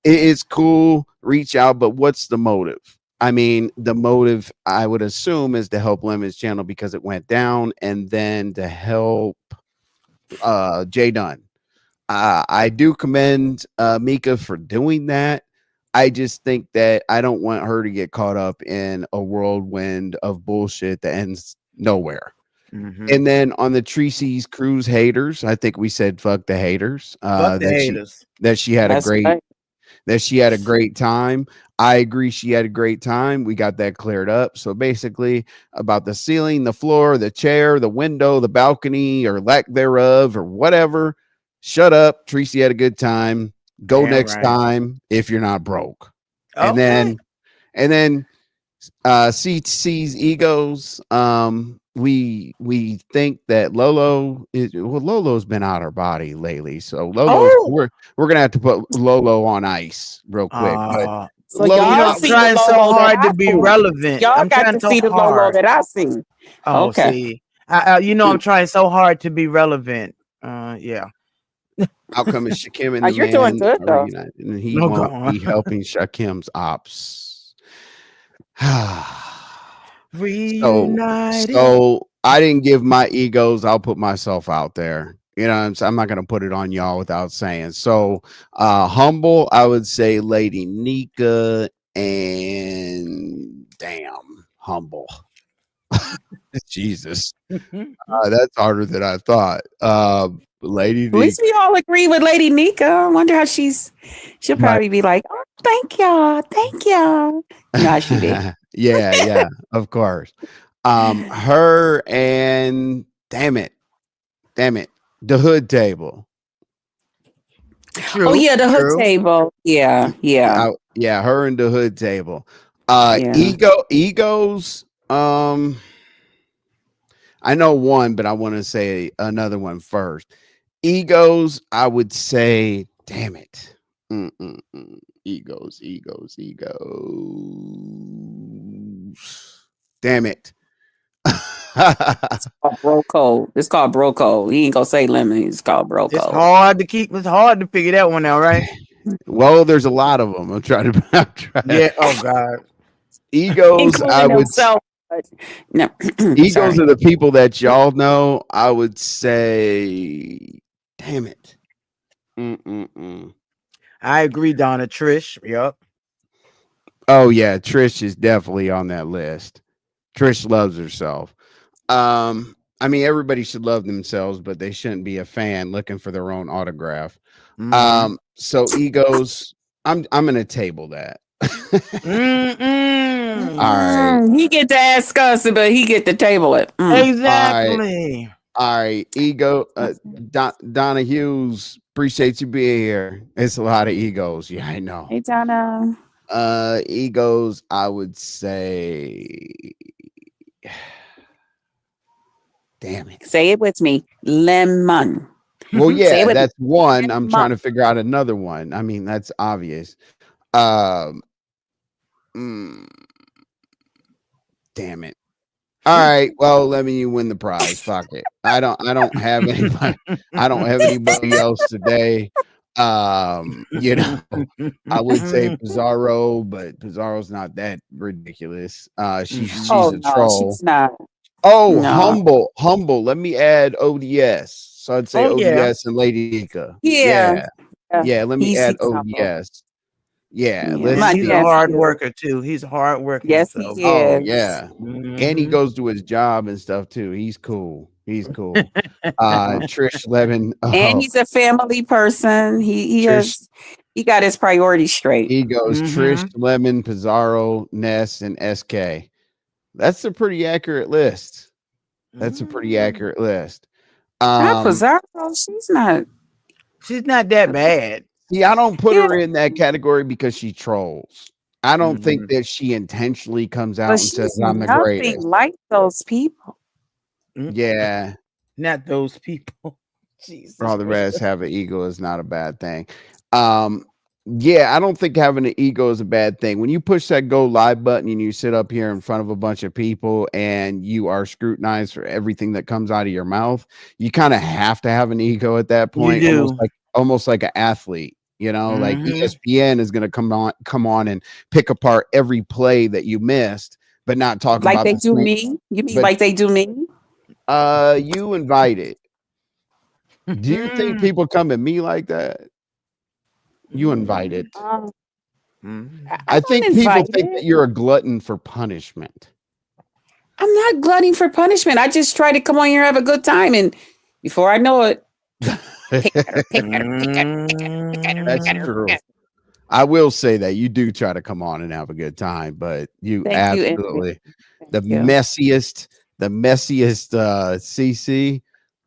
It's cool, reach out, but what's the motive? I mean, the motive I would assume is to help Lemon's channel because it went down, and then to help Jay Dunn. I do commend Mika for doing that. I just think that I don't want her to get caught up in a whirlwind of bullshit that ends nowhere. And then on the Treecey's cruise haters, I think we said fuck the haters.
Fuck the haters.
That she had
That's
a great
right.
that she had a great time. I agree, she had a great time. We got that cleared up. So basically, about the ceiling, the floor, the chair, the window, the balcony, or lack thereof, or whatever, shut up. Treecey had a good time. Go
Damn
next
right.
time if you're not broke.
Okay.
And then CTC's egos. We think that Lolo's been out her body lately, so we're gonna have to put Lolo on ice real quick. But
So
Lolo,
I'm trying so hard to be relevant.
Y'all
I'm
got
trying
to
so
see the Lolo
hard.
that I see. Okay.
See, I'm trying so hard to be relevant. Yeah.
how come it's Shakim and
Oh,
the
you're doing
man
good,
are
though.
reunited, and he
No, go
won't
on.
be helping Shakim's ops?
Reunited.
So I didn't give my egos. I'll put myself out there. You know what I'm saying? I'm not going to put it on y'all without saying. So humble, I would say Lady Nika, and damn humble. Jesus. That's harder than I thought. Lady
At least
Nika.
we all agree with Lady Nika. I wonder how she'll probably be like, oh, thank y'all. Thank y'all. You know how she be.
Yeah, of course. Her and damn it, the hood table.
True.
Oh, yeah, the hood
true.
table. Yeah.
Yeah, her and the hood table.
Yeah.
Egos. I know one, but I want to say another one first. Egos, I would say, damn it. Egos. Damn it.
It's called bro code. It's called bro code. He ain't gonna say lemon. It's called bro
It's
code.
hard to figure that one out, right?
Well, there's a lot of them. I'm trying to.
Yeah. Oh God.
Egos, I
Including
would.
himself. No.
Egos
Sorry.
are the people that y'all know. I would say, damn it.
I agree, Donna. Trish. Yep.
Oh yeah, Trish is definitely on that list. Trish loves herself. I mean, everybody should love themselves, but they shouldn't be a fan looking for their own autograph. So egos, I'm gonna table that. All right.
He get to ask us, but he get to table it.
Exactly.
All right, ego. Donna Hughes, appreciate you being here. It's a lot of egos. Yeah, I know.
Hey, Donna.
Egos, I would say. Damn it.
Say it with me. Lemon.
Well,
Say it
yeah,
with
that's one. I'm
mom.
trying to figure out another one. I mean, that's obvious. Um, mm, damn it. All right. Well, let me win the prize. Fuck it. I don't have anybody. I don't have anybody else today. You know, I would say Pizarro, but Pizarro's not that ridiculous. She's
Oh
a
no,
troll.
she's not.
Oh,
No.
humble. Let me add ODS. So I'd say
Oh yeah,
ODS and Lady Nika.
Yeah.
Yeah. Yeah, let me
He's
add
humble.
ODS. Yeah,
Yeah.
let's
and
My
he's a
see.
hard
nephew.
worker too. He's hard working.
Yes,
So
he
Oh
is.
yeah. And he
mhm.
goes to his job and stuff too. He's cool. He's cool. Trish Levin.
And
Oh,
he's a family person.
Trish.
He got his priorities straight.
He goes Trish,
Mhm.
Lemon, Pizarro, Ness, and SK. That's a pretty accurate list. That's a pretty
Mm.
accurate list.
Not
Um,
Pizarro. She's not.
She's not that bad.
See, I don't put
Yeah,
her in that category because she trolls. I don't think
Mhm.
that she intentionally comes
but
out and says
she's
I'm the
nothing
greatest.
like those people.
Mm,
Yeah,
Not those people. Jesus
all the
Christ.
rest have an ego is not a bad thing. Um, yeah, I don't think having an ego is a bad thing. When you push that go live button and you sit up here in front of a bunch of people and you are scrutinized for everything that comes out of your mouth, you kind of have to have an ego at that
You
point,
do.
almost like an athlete. You know, like
Mhm.
ESPN is going to come on and pick apart every play that you missed, but not talk
Like
about
they
the
do
same.
me. You mean
But
like they do me?
you invited. Do you think people come at me like that? You invited.
Um,
Mhm.
I
I
don't
think people
invite
think that
it.
you're a glutton for punishment.
I'm not glutting for punishment. I just try to come on here and have a good time. And before I know it, pick at her, pick at her, pick at her, pick at her, pick at her, pick
That's
at her, pick
true.
at her.
I will say that you do try to come on and have a good time, but you
Thank you, Envy.
absolutely
Thank you.
the messiest CC.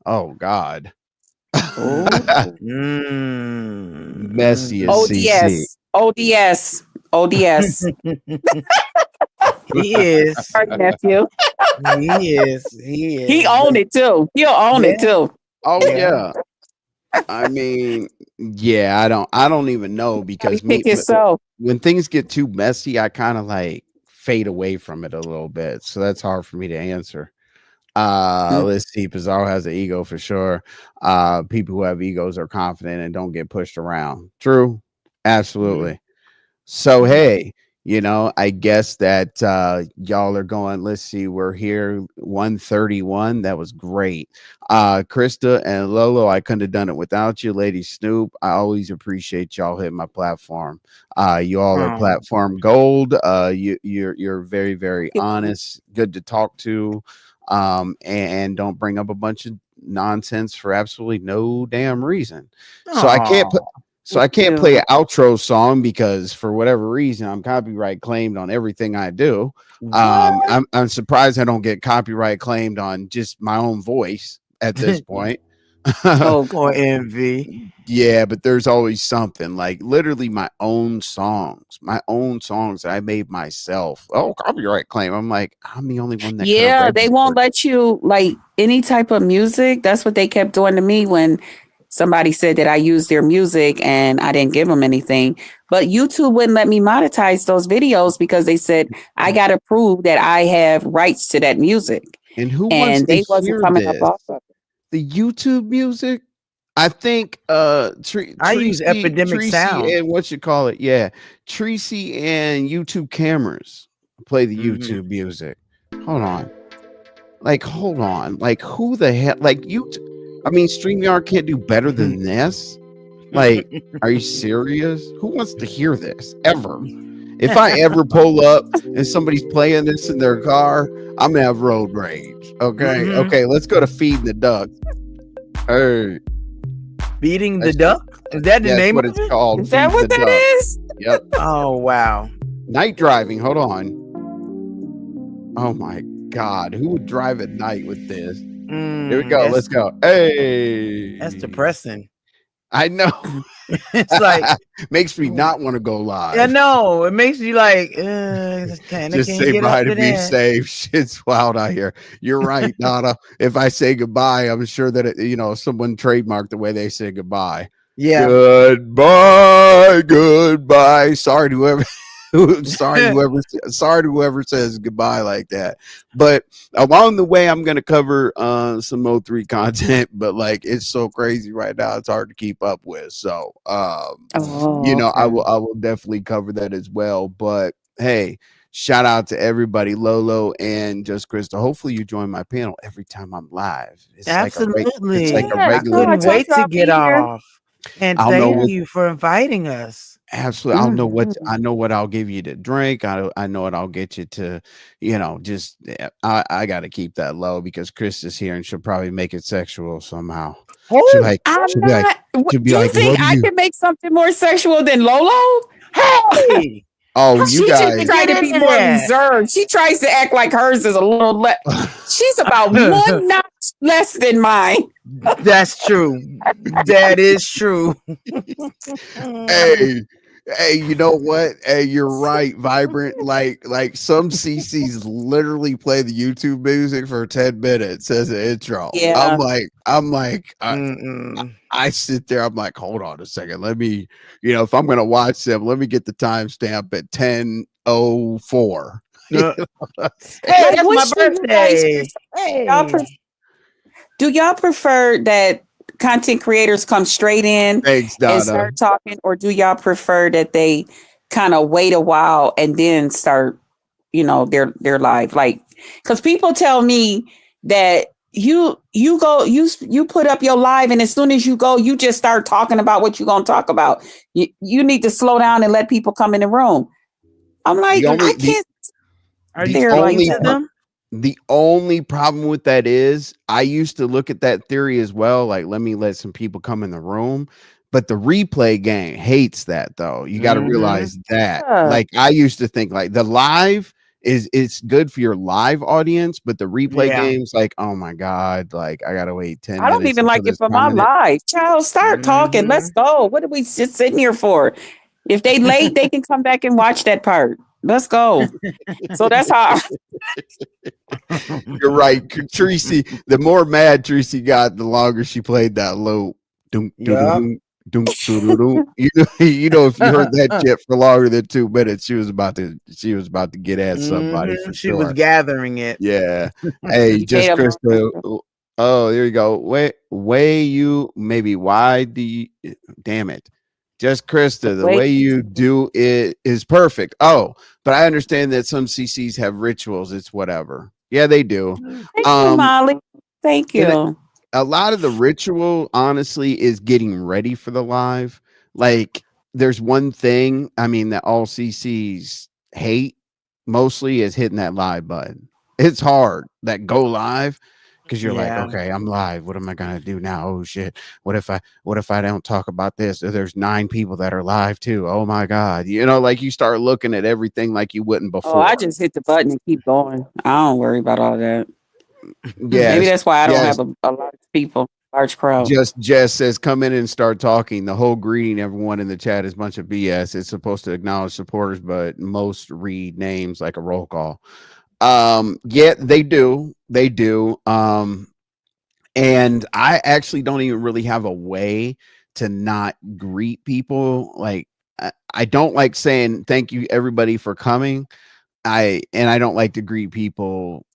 Oh God.
Oh,
Messiest CC.
ODS. ODS.
He is.
Sorry, nephew.
He is. He
He
is.
owned it too. He'll own it
Yeah.
too.
Oh
Yeah.
yeah. I mean, yeah, I don't even know
Probably
because
pick himself.
when things get too messy, I kind of like fade away from it a little bit. So that's hard for me to answer. Let's see. Pizarro has an ego for sure. People who have egos are confident and don't get pushed around. True. Absolutely. So hey, I guess that y'all are going. Let's see, we're here 131. That was great. Krista and Lolo, I couldn't have done it without you. Lady Snoop, I always appreciate y'all hitting my platform. You all are platform gold. You're very, very honest, good to talk to. And don't bring up a bunch of nonsense for absolutely no damn reason. So I can't put so I can't play an outro song because for whatever reason I'm copyright claimed on everything I do. I'm surprised I don't get copyright claimed on just my own voice at this point.
Oh,
Or envy.
Yeah, but there's always something like literally my own songs that I made myself. Oh, copyright claim. I'm like, I'm the only one that could have
yeah, they won't
registered.
let you like any type of music. That's what they kept doing to me when somebody said that I used their music and I didn't give them anything. But YouTube wouldn't let me monetize those videos because they said I got to prove that I have rights to that music.
And who wants
And
to
they wasn't
hear
coming up
this?
off of it.
The YouTube music? I think
I use Epidemic
Treecey
Sound.
and what you call it, yeah, Treecey and YouTube cameras play the YouTube music. Hold on, like who the hell? Like you? I mean, StreamYard can't do better than this. Like, are you serious? Who wants to hear this ever? If I ever pull up and somebody's playing this in their car, I'm gonna have road rage. Okay, okay, let's go to feeding the duck. Hey.
Feeding the duck? Is that the name
what
of
it's
it?
called?
Is that
Feed
what
the
that
duck.
is?
Yep.
Oh wow.
Night driving. Hold on. Oh my God. Who would drive at night with this? Here we go. Let's go. Hey.
That's depressing.
I know.
It's like
makes me not want to go live.
I know. It makes you like kind of
Just say bye to be safe. Shit's wild out here. You're right, Donna. If I say goodbye, I'm sure that someone trademarked the way they say goodbye.
Yeah.
Goodbye. Sorry to whoever. Sorry to whoever says goodbye like that. But along the way, I'm going to cover some O3 content, but like it's so crazy right now, it's hard to keep up with. So I will definitely cover that as well. But hey, shout out to everybody, Lolo and Just Krista. Hopefully you join my panel every time I'm live. It's
absolutely.
It's like a regular.
I couldn't wait to get off. And thank you for inviting us.
Absolutely. I know what I'll give you to drink. I know what I'll get you to, just I got to keep that low because Chris is here and she'll probably make it sexual somehow. She'll be like,
do you think I can make something more sexual than Lolo?
Hey.
Oh, you guys
try to be more reserved. She tries to act like hers is a little less. She's about one notch less than mine.
That's true. That is true.
Hey, you know what? Hey, you're right. Vibrant, like some CCs literally play the YouTube music for 10 minutes as an intro.
Yeah.
I'm like, I sit there. I'm like, hold on a second. Let me, if I'm gonna watch them, let me get the timestamp at 10:04.
Hey, that's my birthday.
Do y'all prefer that content creators come straight in and start talking, or do y'all prefer that they kind of wait a while and then start, their live? Like, because people tell me that you put up your live, and as soon as you go, you just start talking about what you're gonna talk about. You need to slow down and let people come in the room. I'm like, I can't.
Are you like to them?
The only problem with that is I used to look at that theory as well. Like, let some people come in the room. But the replay game hates that, though. You got to realize that. Like, I used to think like the live it's good for your live audience, but the replay game's like, oh my God, like I got to wait 10 minutes.
I don't even like it for my live. Child, start talking. Let's go. What are we just sitting here for? If they late, they can come back and watch that part. Let's go. So that's how.
You're right, Treecey. The more mad Treecey got, the longer she played that low. You know, if you heard that shit for longer than 2 minutes, she was about to get at somebody for
she
sure.
was gathering it.
Yeah. Hey, Just Krista. Oh, there you go. Damn it. Just Krista, the way you do it is perfect. Oh, but I understand that some CCs have rituals. It's whatever. Yeah, they do.
Thank you, Molly. Thank you.
A lot of the ritual, honestly, is getting ready for the live. Like, there's one thing, that all CCs hate mostly is hitting that live button. It's hard. That go live. Because you're like, okay, I'm live. What am I gonna do now? Oh shit! What if I don't talk about this? There's 9 people that are live too. Oh my God! Like you start looking at everything like you wouldn't before.
Oh, I just hit the button and keep going. I don't worry about all that.
Yeah,
maybe that's why I don't have a lot of people, large crowd.
Just Jess says, come in and start talking. The whole greeting everyone in the chat is a bunch of BS. It's supposed to acknowledge supporters, but most read names like a roll call. Yeah, they do. And I actually don't even really have a way to not greet people. Like, I don't like saying thank you everybody for coming. I don't like to greet people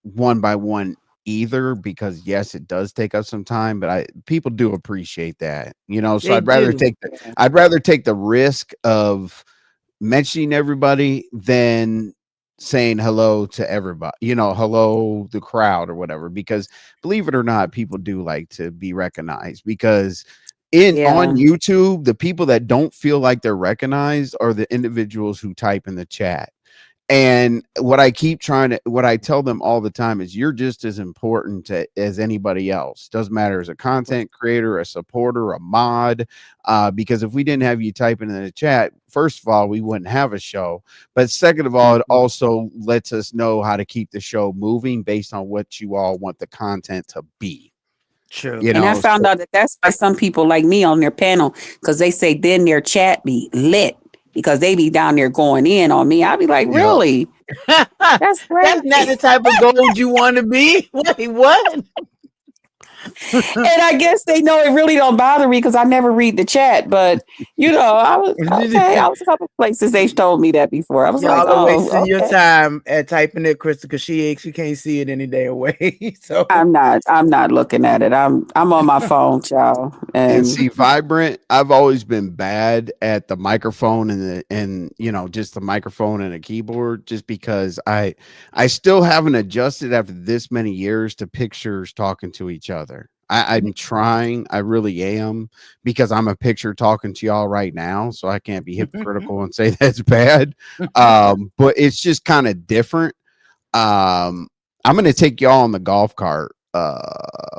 one by one either, because yes, it does take up some time, but people do appreciate that, so I'd rather take the risk of mentioning everybody than saying hello to everybody, hello the crowd or whatever, because believe it or not, people do like to be recognized, because on YouTube, the people that don't feel like they're recognized are the individuals who type in the chat. And what I tell them all the time is you're just as important as anybody else. Doesn't matter as a content creator, a supporter, a mod, because if we didn't have you typing in the chat, first of all, we wouldn't have a show. But second of all, it also lets us know how to keep the show moving based on what you all want the content to be.
True.
You
And I
know,
found out that that's why some people like me on their panel, because they say then their chat be lit because they be down there going in on me. I be like,
yeah.
really? That's
That's not
crazy.
the type of gold you want to be. Wait, what?
And I guess they know it really don't bother me because I never read the chat. But I was okay. I was a couple places they've told me that before. I was like,
Y'all are
oh,
wasting your
okay.
time at typing it, Krista, because she can't see it any day away. So
I'm not looking at it. I'm on my phone, y'all.
And
And
see, Vibrant, I've always been bad at the microphone and just the microphone and a keyboard, just because I still haven't adjusted after this many years to pictures talking to each other. I'm trying, I really am, because I'm a picture talking to y'all right now, so I can't be hypocritical and say that's bad. But it's just kind of different. I'm gonna take y'all on the golf cart.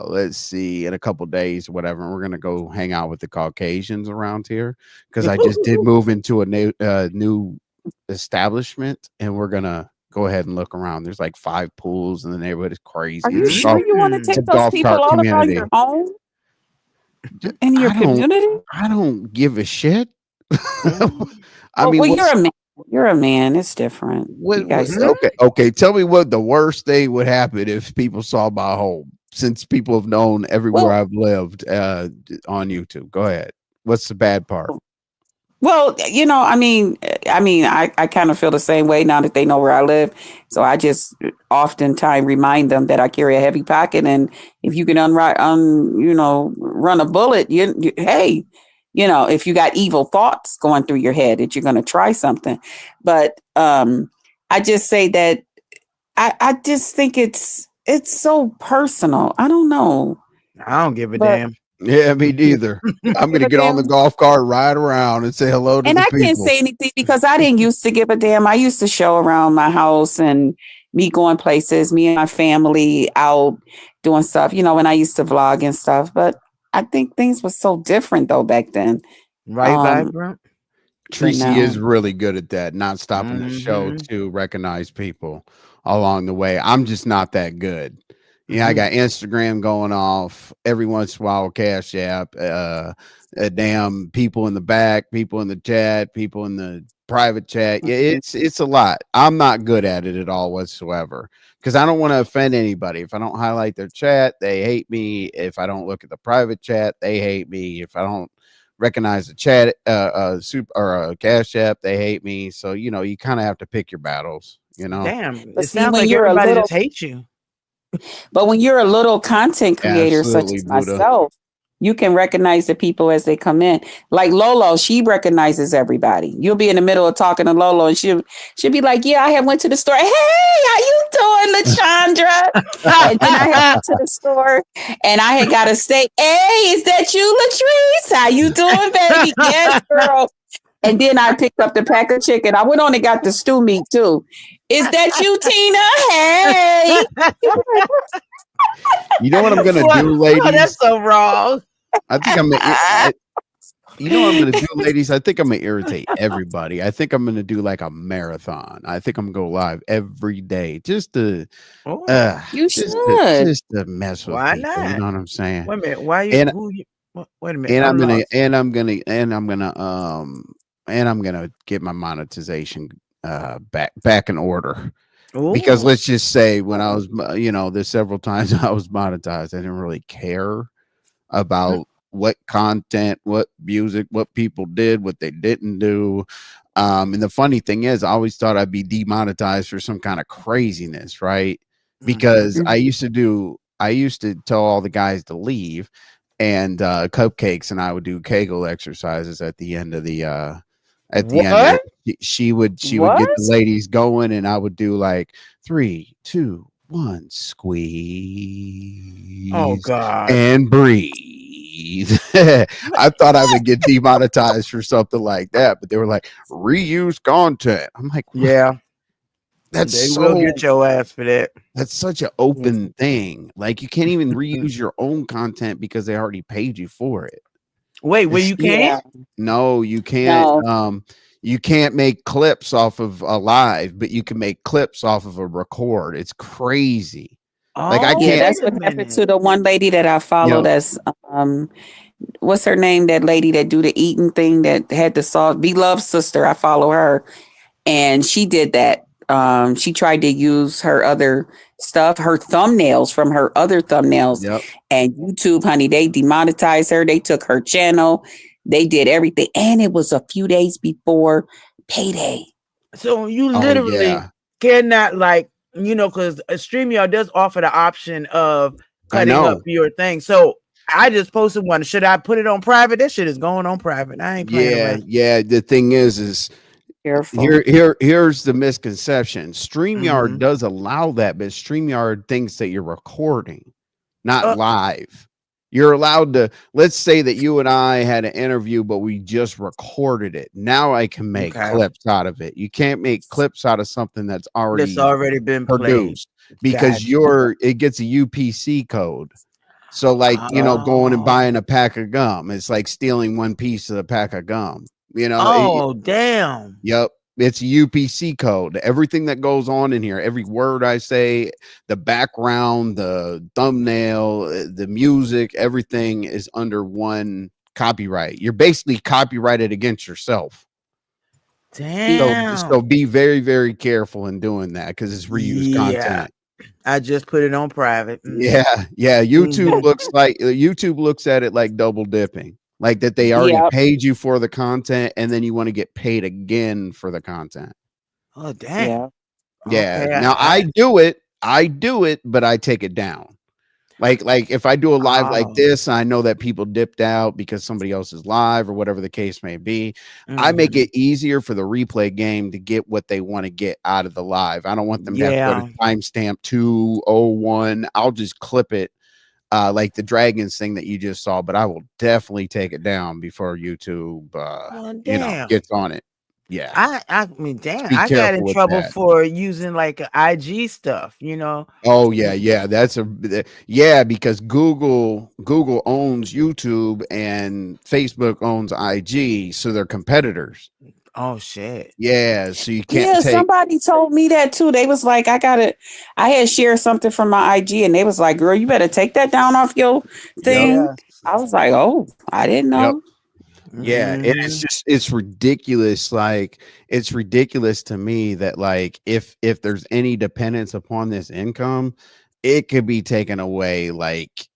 Let's see, in a couple days or whatever, and we're gonna go hang out with the Caucasians around here, because I just did move into a new establishment, and we're gonna go ahead and look around. There's like 5 pools in the neighborhood. It's crazy.
are you
It's a
sure you want to
it's a
take those
golf
people
cart
all about
community.
your home in your community?
I don't give a shit. I mean,
Well,
what's
you're a man. You're a man. It's different. You guys,
okay, tell me what the worst thing would happen if people saw my home, since people have known everywhere
well,
I've lived on YouTube. Go ahead. What's the bad part?
well, I kind of feel the same way now that they know where I live. So I just oftentimes remind them that I carry a heavy pocket, and if you can run a bullet, hey, if you got evil thoughts going through your head, that you're going to try something. But I just say that I just think it's so personal. I don't know,
I don't give a
but
damn.
Yeah, me neither. I'm
give
gonna
a
get on the
damn.
golf cart, ride around, and say hello to
And
the
I can't
people.
say anything because I didn't used to give a damn. I used to show around my house and me going places, me and my family out doing stuff, when I used to vlog and stuff. But I think things were so different though back then.
Right,
Um,
Vibrant?
but
Treecey
now,
is really good at that, not stopping the show to recognize people along the way. I'm just not that good. Yeah, I got Instagram going off every once in a while, Cash App, damn people in the back, people in the chat, people in the private chat. Yeah, it's a lot. I'm not good at it at all whatsoever, because I don't want to offend anybody. If I don't highlight their chat, they hate me. If I don't look at the private chat, they hate me. If I don't recognize the chat super or a Cash App, they hate me. So you kind of have to pick your battles.
Damn,
but
it
see,
sounds
when
like
you're a
everybody
little
just hates you.
But when you're a little content creator, such
Absolutely,
as
Buddha.
myself, you can recognize the people as they come in. Like Lolo, she recognizes everybody. You'll be in the middle of talking to Lolo, and she'll be like, "Yeah, I have went to the store. Hey, how you doing, LaChandra?" And then I had went to the store, and I had got to say, "Hey, is that you, Latrice? How you doing, baby?" Yes, girl. And then I picked up the pack of chicken. I went on and got the stew meat too. Is that you, Tina? Hey.
You know what I'm gonna do, ladies?
Oh, that's so wrong.
I think you know what I'm gonna do, ladies? I think I'm gonna irritate everybody. I think I'm gonna do like a marathon. I think I'm gonna go live every day just to
You should.
just to mess with
Why
people.
not?
You know what I'm saying?
Wait a minute. Why you?
And
Wait a minute.
and
I'm
I'm
lost.
gonna get my monetization back in order. Because
Ooh.
let's just say, when I was, there's several times I was monetized, I didn't really care about what content, what music, what people did, what they didn't do. And the funny thing is, I always thought I'd be demonetized for some kind of craziness, right? Because I used to tell all the guys to leave, and Cupcakes and I would do Kegel exercises at the end of the at the end of it. She would get the ladies going, and I would do like 3, 2, 1, squeeze.
Oh God.
And breathe. I thought I would get demonetized for something like that, but they were like, reuse content. I'm like, what?
Yeah.
They
will get your ass for that.
That's such an open thing. Like, you can't even reuse your own content because they already paid you for it.
Wait, well, you can't?
No, you can't.
No.
You can't make clips off of a live, but you can make clips off of a record. It's crazy. Like I
Oh,
Yeah,
can't.
that's
wait a
what happened
minute.
to the one lady that I follow.
Yep.
That's what's her name? That lady that do the eating thing that had the sauce. Beloved sister. I follow her, and she did that. She tried to use her other stuff, her thumbnails from her other thumbnails,
Yep.
and YouTube, honey, they demonetized her. They took her channel. They did everything, and it was a few days before payday.
So you
Oh
literally
yeah.
cannot, like, because StreamYard does offer the option of
I
cutting up
know.
your thing. So I just posted one. Should I put it on private? That shit is going on private. I ain't playing
Yeah.
around.
Yeah. The thing is
Careful.
here's the misconception. StreamYard
Mhm.
does allow that, but StreamYard thinks that you're recording, not live. You're allowed to, let's say that you and I had an interview, but we just recorded it. Now I can make
Okay.
clips out of it. You can't make clips out of something that's
That's
already
already been played.
produced because
Gotcha.
it gets a UPC code. So like, going and
Oh.
buying a pack of gum, it's like stealing one piece of the pack of gum.
Oh, damn.
Yep. It's a UPC code. Everything that goes on in here, every word I say, the background, the thumbnail, the music, everything is under one copyright. You're basically copyrighted against yourself.
Damn.
So be very, very careful in doing that because it's reused content.
I just put it on private.
Yeah. YouTube looks at it like double dipping. Like that they already
Yep.
paid you for the content and then you want to get paid again for the content.
Oh, damn.
Yeah.
Yeah.
Okay,
Now I do it, but I take it down. Like if I do a live like this, I know that people dipped out because somebody else is live or whatever the case may be. I make it easier for the replay game to get what they want to get out of the live. I don't want them to have to put a timestamp 201. I'll just clip it. Like the Draggons thing that you just saw, but I will definitely take it down before YouTube, gets on it. Yeah.
I mean, damn,
Be
I got
careful
in
with
trouble
that.
for using like IG stuff,
Oh yeah. That's because Google owns YouTube and Facebook owns IG, so they're competitors.
Oh shit.
Yeah, so you can't
Yeah,
take.
somebody told me that too. They was like, I had shared something from my IG and they was like, girl, you better take that down off your thing.
Yep.
I was like, oh, I didn't know.
Yeah, and it's ridiculous. Like it's ridiculous to me that like if there's any dependence upon this income, it could be taken away like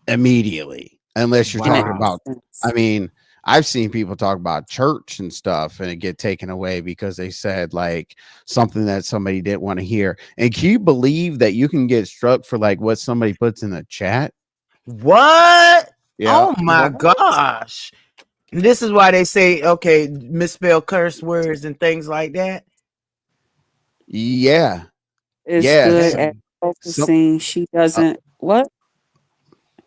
immediately, unless you're talking about. I mean, I've seen people talk about church and stuff and it get taken away because they said like something that somebody didn't want to hear. And can you believe that you can get struck for like what somebody puts in the chat?
What?
Yeah.
Oh my gosh. This is why they say, okay, misspell curse words and things like that.
Yeah.
It's good at focusing. She doesn't what?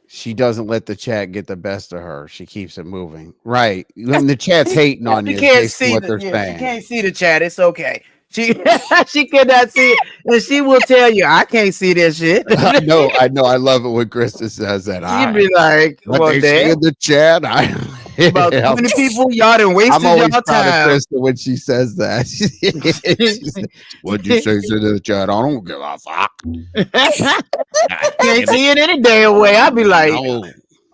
She doesn't let the chat get the best of her. She keeps it moving. Right. When the chat's hating on you,
can't see
what they're saying.
She can't see the chat. It's okay. She cannot see it, and she will tell you, I can't see this shit.
I know. I love it when Krista says that.
She'd be like,
what
well,
they say in the chat.
About 20 people, y'all done wasted
I'm always
y'all
proud
time.
of Krista when she says that. What'd you say to the chat? I don't give a fuck.
Can't see it any damn way. I'd be like,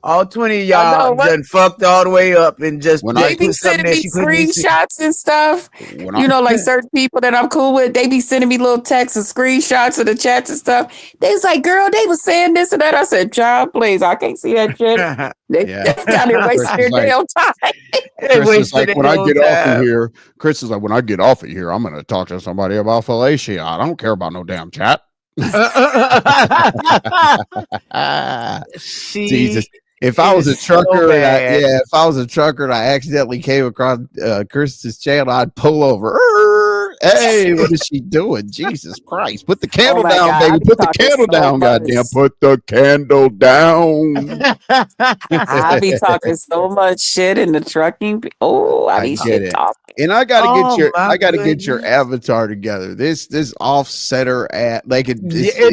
all 20 of y'all done fucked all the way up and just
they be sending me screenshots and stuff. Like certain people that I'm cool with, they be sending me little texts and screenshots of the chats and stuff. They was like, girl, they was saying this and that. I said, child, please, I can't see that shit. They down there wasting their damn time.
Chris is like, when I get off of here, Chris is like, when I get off of here, I'm going to talk to somebody about fellatio. I don't care about no damn chat. Jesus. If I was a trucker, if I was a trucker and I accidentally came across Kristen's channel, I'd pull over. Hey, what is she doing? Jesus Christ! Put the candle down,
God,
baby. Put the candle down, goddamn! Put the candle down.
I be talking so much shit in the trucking. Oh, I be shit talking.
And I gotta get your avatar together. This offsetter at like it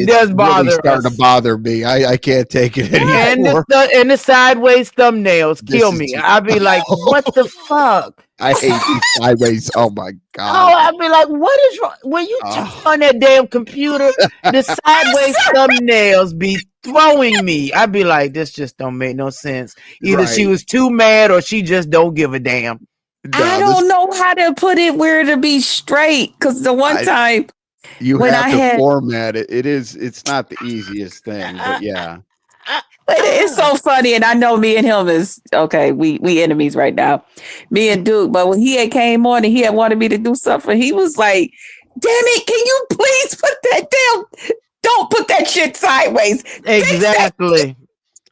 does bother
really starting to bother me. I can't take it anymore.
And the sideways thumbnails kill me. I'd be like, what the fuck?
I hate these sideways. Oh my
Oh,
god.
I'd be like, what is wrong? When you turn on that damn computer, the sideways thumbnails be throwing me. I'd be like, this just don't make no sense. Either she
Right.
was too mad or she just don't give a damn.
I don't know how to put it where to be straight. Because the one time
you
when
have
I
to
had-
format it. It's not the easiest thing, but yeah.
But it's so funny, and I know me and him is okay. We enemies right now, me and Duke. But when he had came on and he had wanted me to do something, he was like, "Damn it! Can you please put that down? Don't put that shit sideways."
Exactly.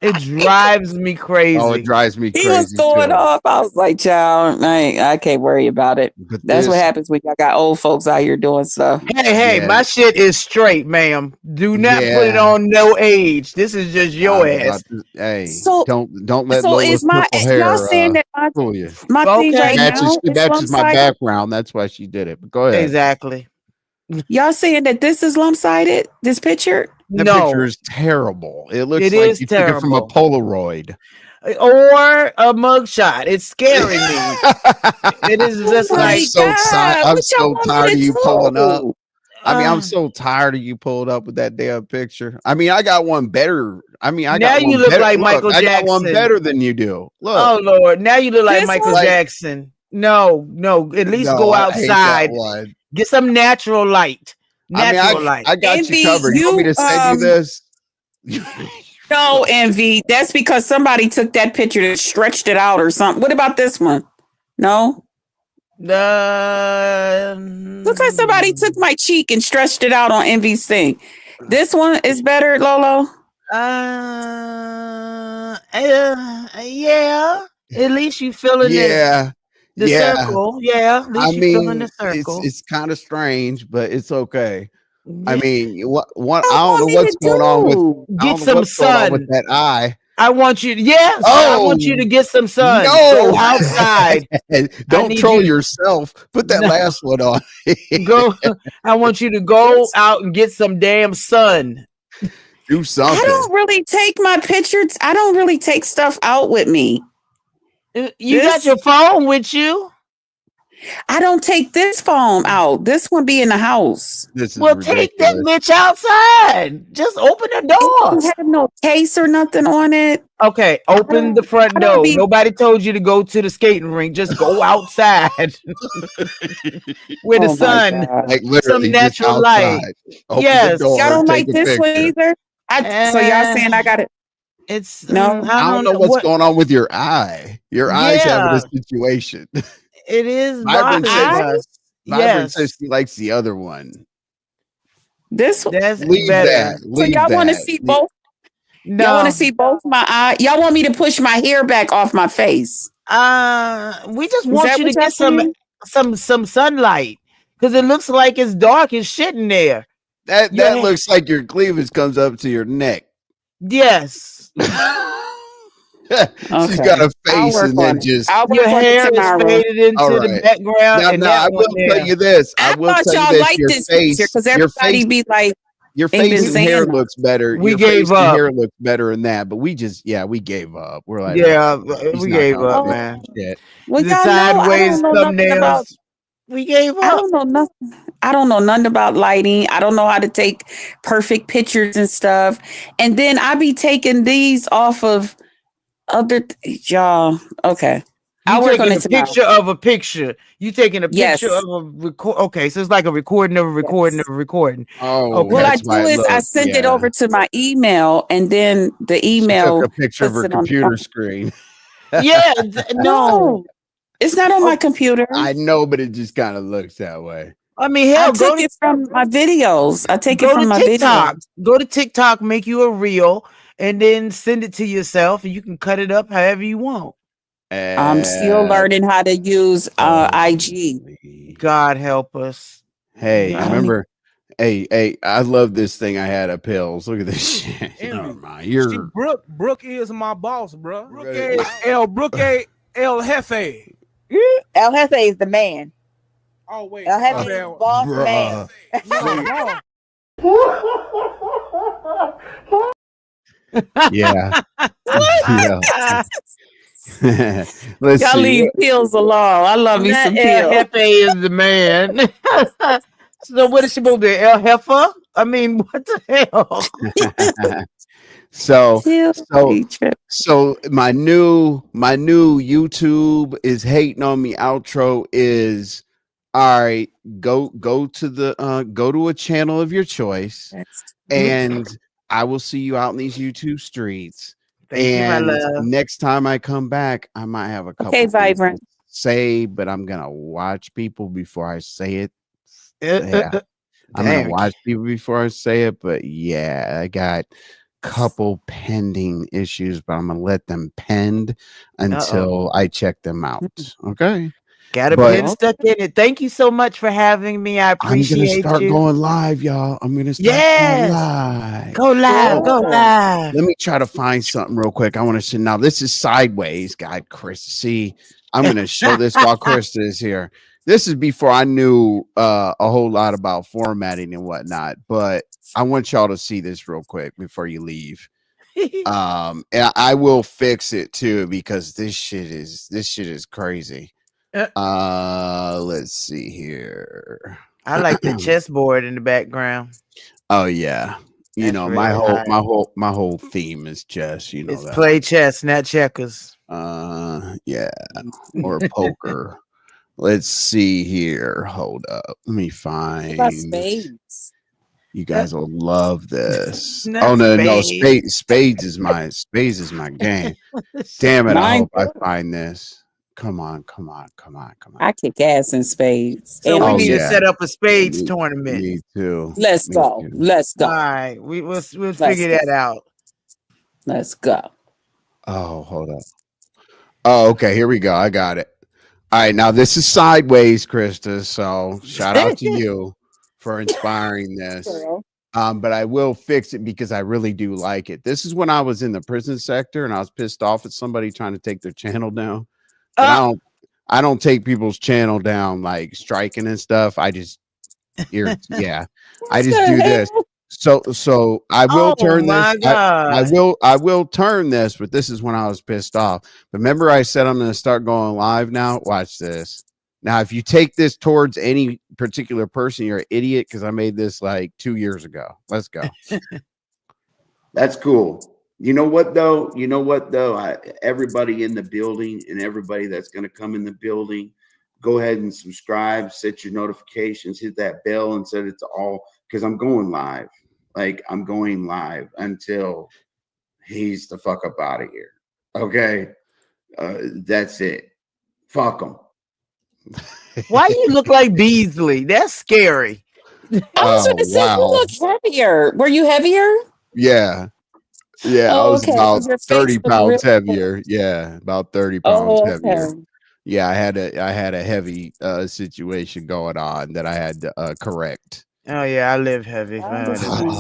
It drives me crazy.
Oh, it drives me crazy.
He was going
too.
off. I was like, "Child, I can't worry about it."
But
That's what
this-
happens when y'all got old folks out here doing stuff.
Hey,
Yeah.
my shit is straight, ma'am. Do not put it
Yeah.
on no age. This is just your
I was
ass.
about to- hey,
So-
don't let
So
Lola's
is my
purple hair
y'all saying that
fool you.
my thing
Okay.
right now
It matches
is
my
lump-sided?
background. That's why she did it. But go ahead.
Exactly.
Y'all saying that this is lump-sided? This picture?
That
No.
picture is terrible. It looks
It
like
is
you took it from a
terrible.
Polaroid.
Or a mugshot. It's scaring me. It is just
Oh my
like
so
God,
I'm
what y'all
so
want me
tired
to
of you pulling up.
do?
I mean,
uh,
I'm so tired of you pulling up with that damn picture. I mean, I got one better. I mean, I
Now
got
you
one
look
better.
like
Look,
Michael
I got one
Jackson.
better than you do. Look.
oh Lord. Now you look like
This
Michael
one-
Jackson. No. At least
No,
go
I hate that
outside.
one.
Get some natural light. Natural light.
I got
Envy,
you covered. You want me to send you this?
No, Envy. That's because somebody took that picture and stretched it out or something. What about this one? No? Looks like somebody took my cheek and stretched it out on Envy's thing. This one is better, Lolo.
Yeah. At least you feeling
Yeah.
the
yeah.
circle. Yeah. At least
I
you feeling
mean,
the circle.
it's kind of strange, but it's okay. I
Yeah.
mean, what I
What
don't know
want me
what's
to
going on with
do?
I don't
Get
know
some
what's going on with
sun.
that eye.
I want you. Yes. I want you to get some sun.
No.
Go outside.
Don't
need
troll
you-
yourself. Put that
No.
last one on.
Go. I want you to go out and get some damn sun.
Do something.
I don't really take my pictures. I don't really take stuff out with me.
You got
This-
your phone with you?
I don't take this phone out. This one be in the house.
This is
Well, take that
ridiculous.
bitch outside. Just open the
It
door.
don't have no case or nothing on it.
Okay, open the front
I don't
door.
be-
Nobody told you to go to the skating rink. Just go outside with the
Oh my
sun.
God.
Like literally
Some
just
natural light.
outside. Open
Yes.
the door.
Y'all don't
take
like
a
this one
picture.
either? So y'all saying I got it?
It's
No.
I don't know what's going on with your eye. Your eye's having
Yeah.
a situation.
It is
Vibrant
bothering
says-
us.
Vibrant
Yes,
says she likes the other one.
This one.
that's
Leave
better.
that.
So
Leave
y'all want to
that.
see both?
No,
Y'all want to see both my eye? Y'all want me to push my hair back off my face?
we just want
that
you
what
to get
y'all saying?
some sunlight because it looks like it's dark as shit in there.
That
Your
that
hair-
looks like your cleavage comes up to your neck.
Yes,
She's got a
I'll
face
work
and
on
then
it.
just
I'll work
your
on
hair
it
is
tomorrow.
faded into
All
the
right.
background.
now,
and
now
that
I
one
will
there.
tell you this. I
I
will
thought
tell you
y'all
this.
liked
Your
this
face,
picture because
your
everybody
face,
be like,
your
ain't been
face and
saying
hair
that.
looks better.
We
Your
gave
face and
up.
hair looks better than that. But we gave up. We're like,
Yeah,
she's
we
not
gave
gonna
up,
do
man.
shit.
well,
The
y'all know I
sideways
don't know nothing about.
thumbnails. We gave
I
up.
don't know nothing. I don't know nothing about lighting. I don't know how to take perfect pictures and stuff. And then I be taking these off of other y'all. Okay.
You
I'll work on
taking
it
a
tomorrow.
picture of a picture. You taking a
Yes.
picture of a record. Okay, so it's like a recording of a recording
Yes.
of a recording.
Oh,
Okay.
What I
that's why
do
it
is I
looks-
send it
yeah.
over to my email, and then the
She
email
took a picture of
puts
her
it on the
computer
phone.
screen.
Yeah, no.
It's not on my computer.
I know, but it just kind of looks that way.
I mean,
I
hell, go
took
to
it from my videos. I take it
go
from
to
my
TikTok.
videos.
Go to TikTok, make you a reel, and then send it to yourself, and you can cut it up however you want.
I'm still learning how to use IG.
God help us.
Hey,
Yeah.
remember? Hey, I love this thing I had at Pills. Look at this shit.
Envy.
Never mind.
See,
You're
Brooke is my boss, bro. Brooke
Right.
El Jefe.
El Jefe is the man.
Oh wait,
El
my
Jefe is
bad.
the boss man.
bruh.
No,
Yeah. Yeah. Let's
Y'all
see.
leave pills alone. I love me
That
some
El
pills.
Jefe is the man. So what is she supposed to be? El Jefe? I mean, what the hell?
so
Pills
so
be tripping.
so my new YouTube is hating on me outro is all right, go to a channel of your choice and I will see you out in these YouTube streets.
Thank you, my
And
love.
next time I come back, I might have a couple
Okay,
things to
Vibrant.
say, but I'm gonna watch people before I say it.
Uh,
Yeah. I'm gonna
Damn.
watch people before I say it, but yeah, I got couple pending issues, but I'm gonna let them pend until I check them out. Okay.
Got a
But
pin stuck in it. Thank you so much for having me. I
I'm gonna
appreciate
start
you.
going live, y'all. I'm gonna start going
Yes.
live.
Go live. Go
Cool.
live.
Let me try to find something real quick. I want to see now. This is sideways, God, Chris. See, I'm gonna show this while Krista is here. This is before I knew a whole lot about formatting and whatnot, but I want y'all to see this real quick before you leave. And I will fix it too because this shit is crazy. Let's see here.
I like the chessboard in the background.
Oh yeah. You
That's
know,
really hot.
my whole theme is chess, you know
It's
that.
play chess, not checkers.
Yeah, or poker. Let's see here. Hold up. Let me
What
find
about spades?
you guys will love this.
Not
Oh no,
spades.
spades is my game. Damn it, I
Mine
hope I
too.
find this. Come on.
I kick ass in spades.
So
And
we
Oh
need to
yeah.
set up a spades
Me,
tournament.
me too.
let's
Me
go.
too.
Let's
All
go.
right, we'll
Let's
figure
go.
that out.
Let's go.
Oh, hold up. Oh, okay. Here we go. I got it. All right. Now this is sideways, Krista. So shout out to you for inspiring this.
Girl.
But I will fix it because I really do like it. This is when I was in the prison sector and I was pissed off at somebody trying to take their channel down. But I don't take people's channel down like striking and stuff. I just yeah. I
What
just
the
do this.
hell?
So I will
Oh
turn this.
my god.
I will turn this, but this is when I was pissed off. Remember, I said I'm gonna start going live now. Watch this. Now, if you take this towards any particular person, you're an idiot because I made this like 2 years ago. Let's go. That's cool. You know what though? Everybody in the building and everybody that's going to come in the building, go ahead and subscribe, set your notifications, hit that bell and set it to all because I'm going live. Like I'm going live until he's the fuck up out of here. Okay. That's it. Fuck him.
Why you look like Beasley? That's scary.
I was going to say, you look heavier. Were you heavier?
Yeah. Yeah, I
Oh,
was
okay.
about
'Cause your face
30
looked
pounds
real-
heavier. Yeah, about 30 pounds
Oh,
heavier.
okay.
Yeah, I had a heavy situation going on that I had to correct.
Oh yeah, I live heavy.
I understand.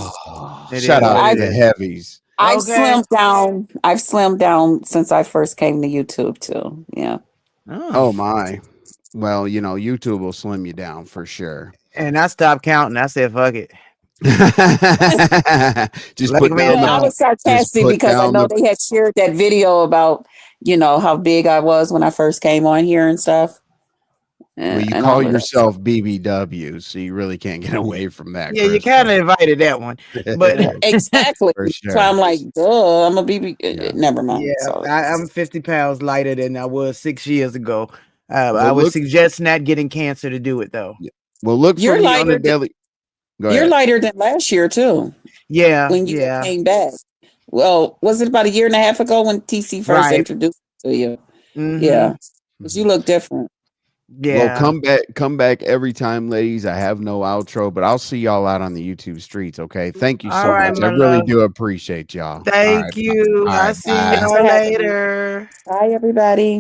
It
Shout
is
out
what
to
it
the
is.
heavies.
I've
Okay.
slimmed down. I've slimmed down since I first came to YouTube too. Yeah.
Oh my. Well, you know, YouTube will slim you down for sure.
And I stopped counting. I said, fuck it.
Just
Like
put
me
down
No,
the
I was sarcastic
put
because I
down
know
the
they had shared that video about, how big I was when I first came on here and stuff.
well, you
And
call
all of that.
yourself BBW, so you really can't get away from that.
Yeah, you
Krista.
kind of invited that one. But
Exactly.
For
So I'm
sure.
like, duh, I'm a BB.
Yeah.
Never mind.
yeah,
Sorry.
I'm 50 pounds lighter than I was 6 years ago. I
Well,
would
look,
suggest not getting cancer to do it though.
well, look for
You're
me on the
lighter.
daily. Go
You're
ahead.
lighter than last year too.
Yeah,
When you
yeah.
came back. Well, was it about a year and a half ago when TC first
Right.
introduced to you?
Mhm.
Yeah. 'Cause you look different.
Well,
Yeah.
come back every time, ladies. I have no outro, but I'll see y'all out on the YouTube streets. Okay. Thank you
All
so
right,
much. I
my
really
love.
do appreciate y'all. All
Thank
right.
you.
All
I'll
right.
see
Bye.
Thanks
y'all
for having me.
later.
Bye, everybody.